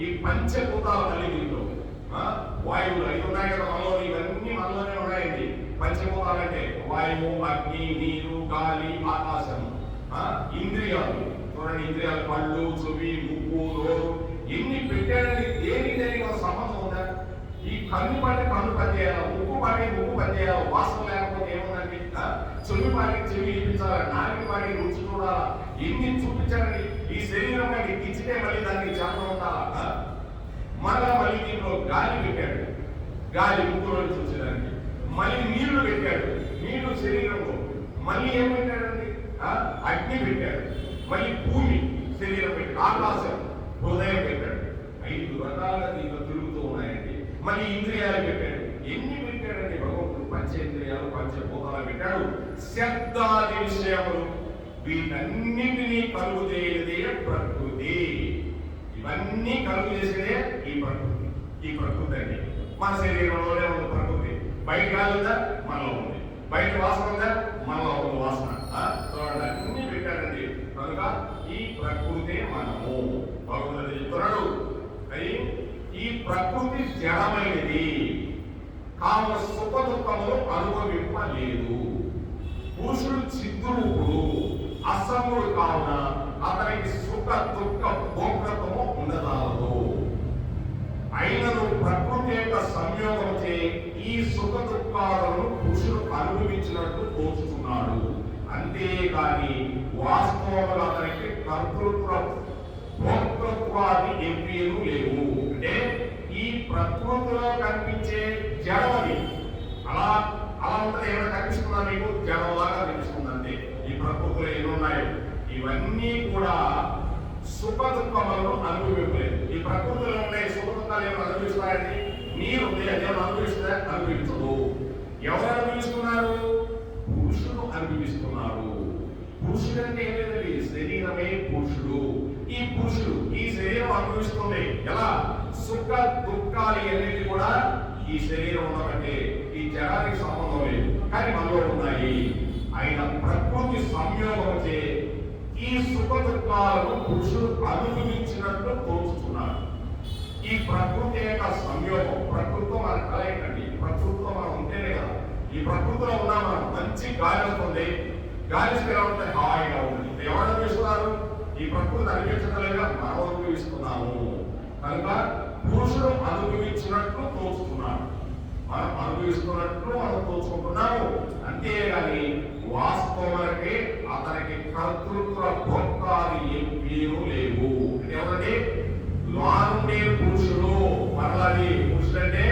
ఈ పంచభూతాలు మళ్ళీ దీంట్లో. వాయువులు 5 ఉన్నాయి కదా మనలో, ఇవన్నీ మనలోనే ఉన్నాయండి. పంచభూతాలు అంటే వాయువు, అగ్ని, నీరు, గాలి, ఆకాశం. ఇంద్రియాలు చూడండి, ఇంద్రియాలు కళ్ళు, చెవి, ముక్కు, నోరు, ఎన్ని పెట్టాడని దేనికి ఒక సంబంధం ఉందా? ఈ కన్ను పాటి కన్ను పనిచేయాలి, ముక్కు పాటి ముక్కు పనిచేయాలి, వాసన లేకపోతే ఏముందండి? చెవి పాటి చెవి ఇప్పించాలి, నాలుగు పాటి రుచి చూడాలా, ఎన్ని చూపించాలని ఈ శరీరం ఇచ్చితే మళ్ళీ దానికి చేత ఉండాలా? మళ్ళా మళ్ళీ దీంట్లో గాలి పెట్టాడు, గాలి ముక్కులో చూసేదానికి, మళ్ళీ నీళ్లు పెట్టాడు, నీళ్లు శరీరంలో, మళ్ళీ ఏం పెట్టాడండి? అగ్ని పెట్టాడు, మళ్ళీ భూమి శరీరం పెట్టాడు, ఆకాశం హృదయం పెట్టాడు. 5 రకాలుగా దీంట్లో తిరుగుతూ ఉన్నాయండి. మళ్ళీ ఇంద్రియాలు పెట్టాడు. ఎన్ని పెట్టాడండి భగవంతుడు? పంచేంద్రియాలు పంచభూతాలు పెట్టాడు. శబ్దాది విషయములు వీటన్నిటినీ కలుగు చేయదే ప్రకృతి. ఇవన్నీ కలుగు చేసేదే ఈ ప్రకృతి. ఈ ప్రకృతి అండి మన శరీరంలోనే ఉంది ప్రకృతి. బయట గాలి ఉందా? మనలో ఉంది. బయట వాసన ఉందా? మనలో ఉంది వాసన. అన్ని పెట్టాడండి. కనుక ఈ ప్రకృతి మనము. భగవంతుడు చెప్తున్నాడు, అది ఈ ప్రకృతి జడమైనది, కావున సుఖ దుఃఖములు అనుభవింపలేదు. పురుషుడు చిద్రూపుడు, అసంగుడు కావున అతనికి సుఖ దుఃఖ భోక్తత్వము ఉండదాలదు. అయినను ప్రకృతి యొక్క సంయోగంచే ఈ సుఖ దుఃఖాలను పురుషుడు అనుభవించినట్టు తోచుతున్నాడు. అంతేకాని వాస్తవంలో అతనికి కర్తృత్వ భోక్తృత్వాది ఎంపీలు లేవు. అంటే ఈ ప్రకృతిలో కనిపించే జడమది అలా ఉంటది. ఏమైనా కనిపిస్తుందా మీకు? జడంలాగా కనిపిస్తుంది అంతే. ఈ ప్రకృతిలో ఎన్ని ఉన్నాయో ఇవన్నీ కూడా సుఖ దుఃఖములను అనుభవించలేదు. ఈ ప్రకృతిలో ఉండే సుఖ దుఃఖాలు ఏమైనా అనుభవిస్తాయండి? నీరు అదేమైనా అనుభవిస్తుందా? అనుభవించదు. ఎవరు అనుభవిస్తున్నారు? పురుషుడు అనుభవిస్తున్నారు. పురుషుడు అంటే ఏం లేదండి, శరీరమే పురుషుడు. ఈ పురుషుడు ఈ శరీరం అనుభవిస్తుంది. ఎలా? సుఖ దుఃఖాలు అన్నిటి కూడా ఈ శరీరం ఉన్నదంటే ఈ జడానికి సంబంధం లేదు, కానీ మనలో ఉన్నాయి. ఆయన ప్రకృతి సంయోగం చే ఈ సుఖ దుఃఖాలను పురుషుడు అనుభవించినట్లు తోచుతున్నాడు. ఈ ప్రకృతి యొక్క సంయోగం, ప్రకృతితో మన కలయికండి. ప్రకృతితో మనం ఉంటేనే కదా. ఈ ప్రకృతిలో ఉన్నా మనం మంచి గాలి వస్తుంది, గాలి ఎలా ఉంటుంది? హాయిగా ఉంటుంది. ఎవరు అనుభవిస్తున్నారు? ఈ ప్రకృతి అనుభవించగలిగా మనం అనుభవిస్తున్నాము. కనుక పురుషుడు అనుభవించినట్లు తోచుతున్నాడు. మనం అనుభవిస్తున్నట్లు మనం తోచుకుంటున్నాము. అంతేగాని వాస్తవానికి అతనికి కర్తృత్వ భోక్తాలు ఏమీ లేవు. ఎవరంటే లోనుండే పురుషుడు. మరలాది పురుషుడు అంటే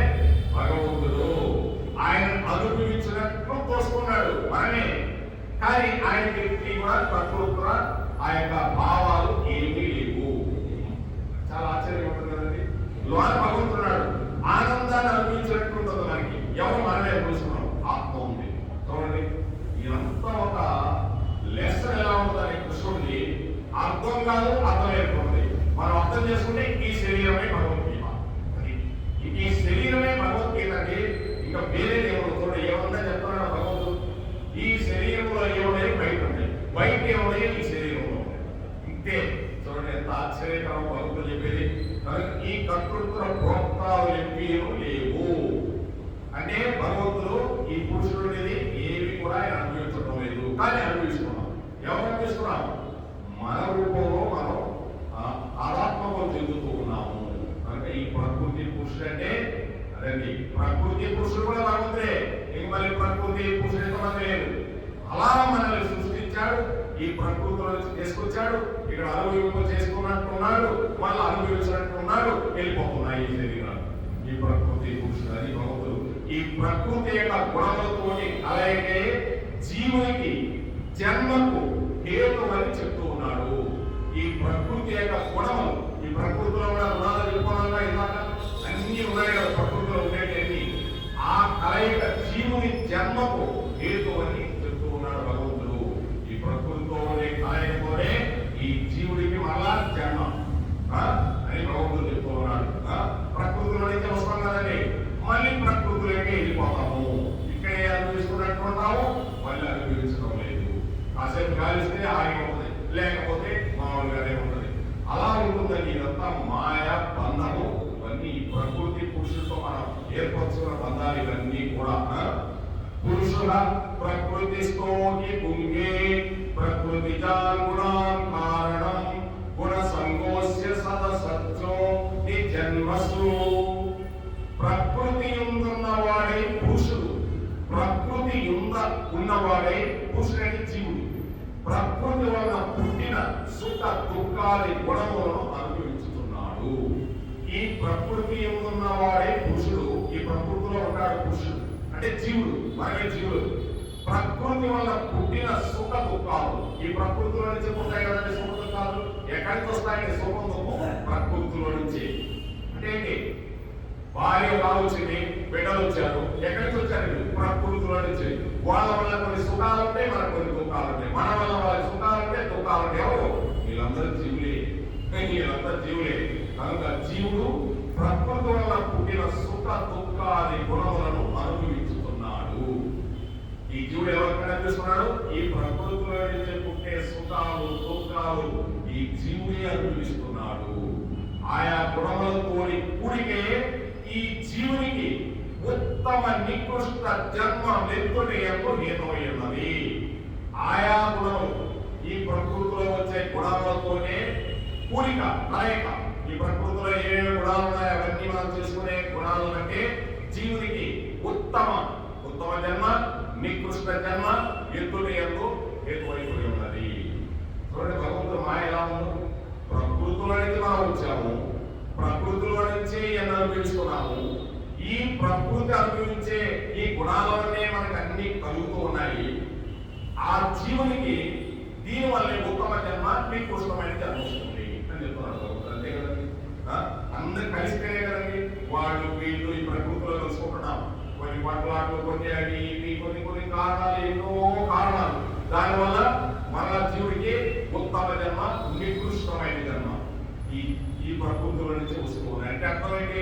భగవంతుడు. ఆయన అనుభవించినట్లు తోసుకున్నాడు మనమే. కానీ ఆయనకి కూడా కర్తృత్వ ఆ యొక్క భావాలు ఏమీ లేవు. చాలా ఆశ్చర్యం ఉంటుంది కదండి. లోన భగవంతున్నాడు, ఆనందాన్ని అనుభవించినట్టు ఉంటుంది మనకి. ఎవరు మనమే అనుభవిస్తున్నాం? ఆత్మ ఉంది. చూడండి, ఇదంతా ఒక లెసన్ ఎలా ఉంటుందని కృష్ణుడికి అర్థం కాదు, అర్థం ఏర్పడుతుంది. మనం అర్థం చేసుకుంటే ఈ శరీరమే భగవద్గీత. ఈ శరీరమే భగవద్గీత అండి. ఇంకా వేరే దేవుడు చూడండి, ఏమన్నా చెప్తున్నాడు భగవంతుడు? ఈ శరీరంలో ఏమున్నాయి? బయట ఉన్నాయి. బయట ఏమున్నాయి? ఈ శరీరంలో ఉన్నాయి. ఇంతే. చూడండి ఎంత ఆశ్చర్యకరం భగవంతుడు చెప్పేది. ఈ కర్తృత్వ భోక్తాలు ఎంపీలు లేవు. అంటే భగవంతుడు ఈ పురుషుడు అనేది ఏవి కూడా ఆయన అనుభవించడం లేదు, కానీ అనుభవిస్తున్నాం. ఎవరు అనుభవిస్తున్నాం? మన రూపంలో మనం ఆత్మకు చెందుతూ ఉన్నాము. కనుక ఈ ప్రకృతి పురుషుడు అంటే అదండి. ప్రకృతి పురుషుడు కూడా భగవంతుడే. ఇంక మళ్ళీ ప్రకృతి పురుషుడు ఎంతమంది లేదు. అలా మనల్ని సృష్టించాడు, ఈ ప్రకృతిలో తీసుకొచ్చాడు, ఇక్కడ అనుభవింప చేసుకున్నట్టున్నాడు, మళ్ళీ అనుభవించినట్టున్నాడు, వెళ్ళిపోతున్నాయి ఈ శరీరాలు. ఈ ప్రకృతి పురుషుడు అని భగవంతుడు ఈ ప్రకృతి యొక్క గుణములతోటి అలాగే జీవునికి జన్మకు హేతు అని చెప్తూ ఉన్నాడు. ఈ ప్రకృతి యొక్క గుణములు, ఈ ప్రకృతిలో ఉన్న గుణాలు చెప్పుకోవాలన్నా ఇలాగా అన్ని ఉన్నాయి కదా. ప్రకృతిలో ఉండేటి ఆ కలయిక జీవుని జన్మకు హేతు అని చెప్తూ ఉన్నాడు భగవంతుడు. ఈ ప్రకృతితో ఉండే కలయికతోనే ఈ జీవుడికి మళ్ళా జన్మ అని భగవంతుడు చెప్తూ ఉన్నాడు. ప్రకృతిలో నుంచి వస్తాం కదండి, మళ్ళీ ప్రకృతిలోకి వెళ్ళిపోతాము. ఇక్కడే అనుభవిస్తున్నట్టున్నాము, మళ్ళీ అనుభవించడం లేదు. కాసేపు గాలిస్తే ఆగిపోతుంది, లేకపోతే మామూలుగానే ఉంటుంది. అలా ఉంటుందండి. ఇదంతా మాయ బంధము. ఇవన్నీ ప్రకృతి పురుషులతో మనం ఏర్పరచుకున్న బంధాలు ఇవన్నీ కూడా. పురుషుల ప్రకృతి స్తోకి పుంగే ప్రకృతి గుణాన్ కారణం గుణ సంగోస్య సదసత్యో జన్మసు. ప్రకృతి ఉన్నవాడే పురుషుడు. ప్రకృతి ఉన్నవాడే పురుషుడని జీవుడు. ప్రకృతి వలన పుట్టిన సుఖ దుఃఖాది గుణములను అనుభవించుతున్నాడు. ఈ ప్రకృతి ఉన్నవాడే పురుషుడు. ఈ ప్రకృతిలో ఉంటాడు పురుషుడు అంటే జీవుడు, మనమే జీవుడు. ప్రకృతి వల్ల పుట్టిన సుఖ దుఃఖాలు ఈ ప్రకృతిలో నుంచి పుట్టాయి కదండి. సుఖ దుఃఖాలు ఎక్కడికి వస్తాయండి? సుఖం దుఃఖం ప్రకృతిలో నుంచి. అంటే ఏంటి? భార్య వచ్చింది, బిడ్డలు వచ్చారు. ఎక్కడి నుంచి వచ్చారు? ప్రకృతిలో నుంచి. వాళ్ళ వల్ల కొన్ని సుఖాలు ఉంటాయి, మనకు కొన్ని దుఃఖాలు ఉంటాయి. మన వల్ల వాళ్ళకి సుఖాలు ఉంటాయి, దుఃఖాలు ఉంటాయి. ఎవరు? వీళ్ళందరూ జీవులే. వీళ్ళందరూ జీవులే. కనుక జీవుడు ప్రకృతి వల్ల పుట్టిన సుఖ దుఃఖాది గుణములను అనుభవించుతున్నాడు. ఈ జీవుడు ఎవరికి కనిపిస్తున్నాడు? ఈ ప్రకృతిలో నుంచి పుట్టే సుఖాలు దుఃఖాలు ఈ జీవుడే అనుభవిస్తున్నాడు. ఆయా గుణములతోని కూడికే ఈ జీవునికి ఉత్తమ నికృష్ట జన్మ నెత్తుటకు హేతువైనది. ఆయా గుణములు ఈ ప్రకృతిలో వచ్చే గుణాలతోనే కూడిక కలయిక. ఈ ప్రకృతిలో ఏ గుణాలు ఉన్నాయో అవన్నీ మనం చేసుకునే గుణాలను బట్టి జీవునికి ఉత్తమ జన్మ నికృష్ట జన్మ ఎత్తుటకు హేతువైపోయి ఉన్నది. చూడండి, భగవంతుడు మాయ ఎలా ఉందో. ప్రకృతిలో నుంచి మనం వచ్చాము, ప్రకృతిలో నుంచి అనుభవిస్తున్నాము. ఈ ప్రకృతి అనుభవించే ఈ గుణాలన్నీ మనకు అన్ని కలుగుతూ ఉన్నాయి. ఆ జీవునికి దీని వల్లే ఉత్తమ జన్మ నికృష్టమైన జన్మ వస్తుంది అని చెప్తున్నాడు. అంతే కదండి. అందరు కలిసిపోయే కదండి. వాళ్ళు వీళ్ళు ఈ ప్రకృతిలో కలుసుకుంటున్నాం. కొన్ని పట్లాట్లు, కొన్ని అవి ఇవి, కొన్ని కారణాలు, ఎన్నో కారణాలు. దానివల్ల మన జీవుడికి ఉత్తమ జన్మ నికృష్టమైన జన్మ ఈ ప్రకృతిలో నుంచి వస్తూ ఉన్నాయి. అంటే అర్థమైతే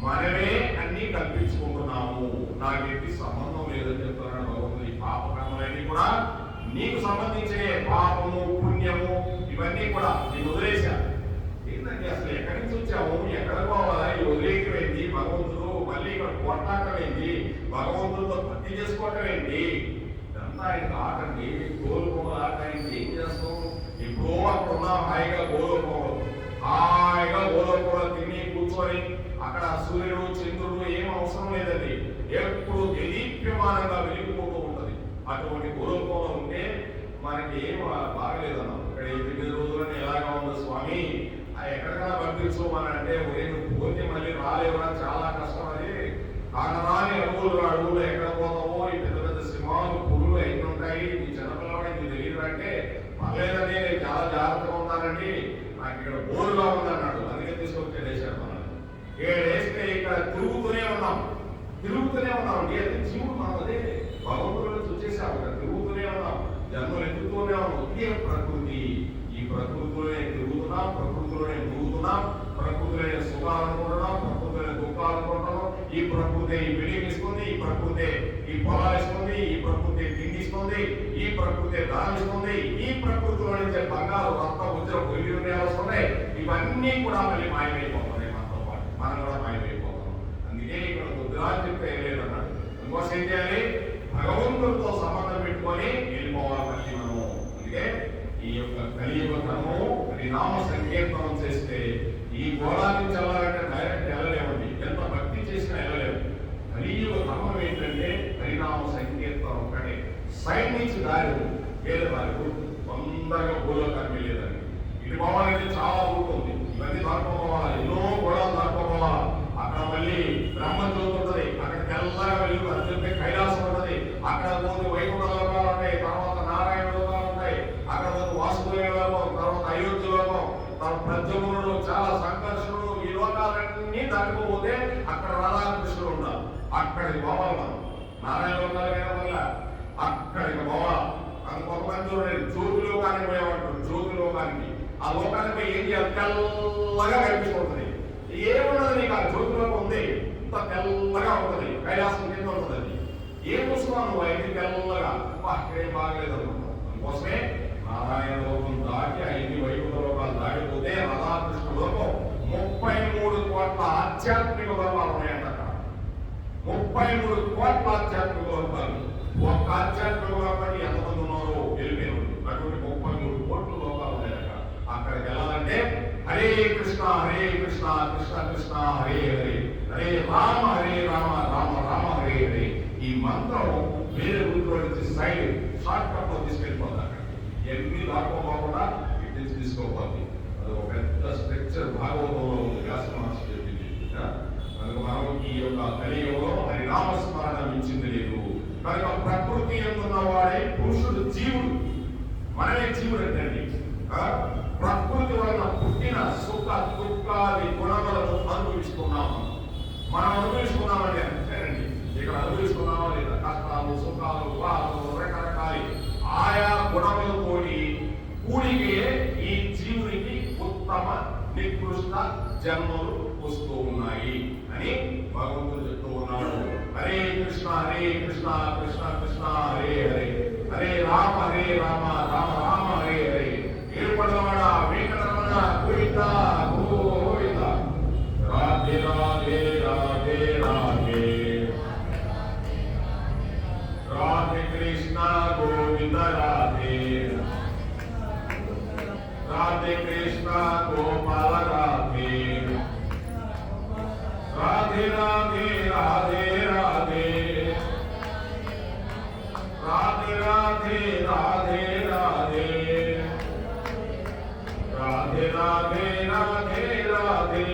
మనమే అన్ని కల్పించుకుంటున్నాము. నాకేంటి సంబంధం లేదని చెప్తున్నాడు భగవంతుడు. ఈ పాప కర్మలన్నీ కూడా నీకు సంబంధించే పాపము పుణ్యము ఇవన్నీ కూడా నేను వదిలేశా. ఏంటంటే అసలు ఎక్కడి నుంచి వచ్చాము, ఎక్కడ పోవాలా, ఈ వదిలేయటమేంటి భగవంతుడు, మళ్ళీ ఇక్కడ కొట్టాటం ఏంటి, భగవంతుడితో భక్తి చేసుకోవటం ఏంటి, ఇదంతా ఆయనకు ఆటండి. గోలుకోవాలి ఆట. ఆయనకి ఏం చేస్తాం? ఎప్పుడో అక్కడ ఉన్నాం హాయిగా గోలోకంలో తిని కూర్చొని అక్కడ సూర్యుడు చంద్రుడు ఏం అవసరం లేదండి. ఎప్పుడు దేదీప్యమానంగా వెలిగిపోతూ ఉంటది. అటువంటి గోలోకంలో ఉంటే మనకి ఏం బాగలేదన్నాం. ఇక్కడ 9 రోజులని ఎలాగా ఉందో స్వామి, ఎక్కడికైనా పంపించమని అంటే నువ్వు పోతే మళ్ళీ రాలేవరా, చాలా కష్టం. అది కానరాని అడుగులు ఎక్కడ పోతామో, ఈ పెద్ద పెద్ద సింహాలు పురులు ఎన్ని ఉంటాయి, మీ చిన్నపిల్లవాడి నీకు తెలియదు అంటే పర్లేదండి, నేను చాలా జాగ్రత్తగా ఉంటానండి, నాకు ఇక్కడ బోరుగా ఉందన్నాడు. అందుకే తీసుకొచ్చి వేసాడు. మనం 7 వేస్తే ఇక్కడ తిరుగుతూనే ఉన్నాం అండి. అది జీవుడు మనం అదే భగవంతుడు చూసేసాము. ఇక్కడ తిరుగుతూనే ఉన్నాం, జన్మలు ఎత్తుతూనే ఉన్నాం. ఇదే ప్రకృతి. ఈ ప్రకృతిలోనే తిరుగుతున్నాం, ప్రకృతిలోనే మురుగుతున్నాం, ప్రకృతిలోనే సుఖాలు అనుకుంటున్నాం, ప్రకృతిలోనే దుఃఖాలు అనుకుంటున్నాం. ఈ ప్రకృతి ఈ బిల్డింగ్ ఇస్తుంది, ఈ ప్రకృతి ఈ పొలాలు ఇస్తుంది, ఈ ప్రకృతి తిండి ఇస్తుంది, ఈ ప్రకృతి ధనం ఇస్తుంది. ఈ ప్రకృతిలో నుంచి బంగారు రక్త ఉద్ర వైద్యులు వస్తున్నాయి. ఇవన్నీ కూడా మళ్ళీ మాయమైపోతున్నాయి. మనతో పాటు మనం కూడా మాయమైపోతున్నాం. అందుకే ఇక్కడ రుద్రాలు చెప్తే ఏం లేదన్నాడు. ఇంకోసం ఏం చేయాలి? భగవంతుడితో సంబంధం పెట్టుకొని వెళ్ళిపోవాలి మళ్ళీ మనము. అందుకే ఈ యొక్క కలియుగ ధర్మము హరినామ సంకీర్తనం చేస్తే ఈ గోళాన్ని చల్లాలంటే డైరెక్ట్ వెళ్ళలేమండి. ఎంత భక్తి చేసినా వెళ్ళలేము. కలియుగ ధర్మం ఏంటంటే హరినామ సంకీర్తనం ఒకటే. సైడ్ నుంచి దారి వేరే దారి తొందరగా భూలోకానికి వెళ్ళేదండి. ఇది పోవాలంటే చాలా రూట్ ఉంది. ఇవన్నీ దాటుకోవాలా, ఎన్నో గోళాలు దాటుకోవాలా. అక్కడ మళ్ళీ బ్రహ్మజ్యోతి ఉంటుంది, అక్కడ తెల్లగా వెలుగు అని చెప్పి కైలాసం ఉంటుంది. అక్కడ పోతే వైకుంఠ లోకాలు ఉంటాయి, తర్వాత నారాయణ లోకాలు ఉంటాయి, అక్కడ పోతే వాసుదేవ లోకం, తర్వాత అయోధ్య లోకం, తర్వాత ప్రద్యుమ్నుడు, చాలా సంకర్షణుడు, ఈ లోకాలన్నీ దాటుకోపోతే అక్కడ రాధాకృష్ణుడు ఉంటారు. అక్కడికి పోవాలి మనం. నారాయణ లోకాలైన వల్ల అక్కడికి పోవాలి. కొంతమంది జ్యోతి లోకానికి పోయేవాడు. జ్యోతి లోకానికి ఆ లోకానికి పోయి ఏం చేయాలి? తెల్లగా కనిపిస్తుంది. ఏమున్నది నీకు? ఆ జ్యోతి లోకం ఉంది, ఇంత తెల్లగా ఉంటుంది, కైలాసం కింద ఉంటుంది. అది ఏం చూస్తున్నావు నువ్వు? అయితే తెల్లగా అక్కడేం బాగలేదు అనుకుంటాం. అందుకోసమే నారాయణ లోకం దాటి 5 వైకుంఠ లోకాలు దాటిపోతే రాధాకృష్ణ లోకం 33 కోట్ల ఆధ్యాత్మిక లోకాలు ఉన్నాయంట. 33 కోట్ల ఆధ్యాత్మిక లోకాలు. ఒక్క ఆధ్యాత్మిక లోకానికి ఎంతమంది ఉన్నారో వెళ్ళిపోయినారు. అటువంటి 33 కోట్ల లోకాలు ఉన్నాయట. అక్కడికి వెళ్ళాలంటే హరే కృష్ణ కృష్ణ కృష్ణ హరే హరే, హరే రామ రామ రామ హరే హరే. ఈ మంత్రం వేరే ఊరిలో నుంచి సైడ్ షార్ట్ కట్ లో తీసుకెళ్ళిపోతారు. ఎన్ని రాకపోకుండా ఇటు నుంచి తీసుకోవాలి. అది ఒక పెద్ద స్ట్రక్చర్ భాగవతంలో ఉంది, వ్యాస మహర్షి చెప్పింది. కనుక మనం ఈ యొక్క కలియుగంలో హరినామస్మరణ మించింది లేదు. కనుక ప్రకృతి ఎందున్న వాడే పురుషుడు జీవుడు, మనమే జీవుడు అంటండి. ప్రకృతి వలన పుట్టిన సుఖ దుఃఖాది గుణములను అనుభవిస్తున్నాము. మనం అనుభవిస్తున్నామంటే అంతేనండి. ఇక్కడ అనుభవిస్తున్నామా లేదా? కష్టాలు, సుఖాలు, బాధలు, రకరకాల ఆయా గుణములతోటి కూడికే ఈ జీవునికి ఉత్తమ నికృష్ట జన్మలు వస్తూ ఉన్నాయి అని భగవంతుడు చెప్తూ ఉన్నాడు. హరే కృష్ణ కృష్ణ కృష్ణ హరే హరే, హరే రామ రామ రామ హరే హరే. ఏడుపడవాడ వెంకటరమణ గోవింద గోవింద. రాధే రాధే రాధే రాధే, రాధే కృష్ణ గోవింద రాధే, రాధే కృష్ణ గోపాల రాధే, రాధే రాధే రాధే రాధే, రాధే రాధే రాధే రాధే, రాధే రాధే రాధే రాధే.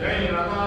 జై రమా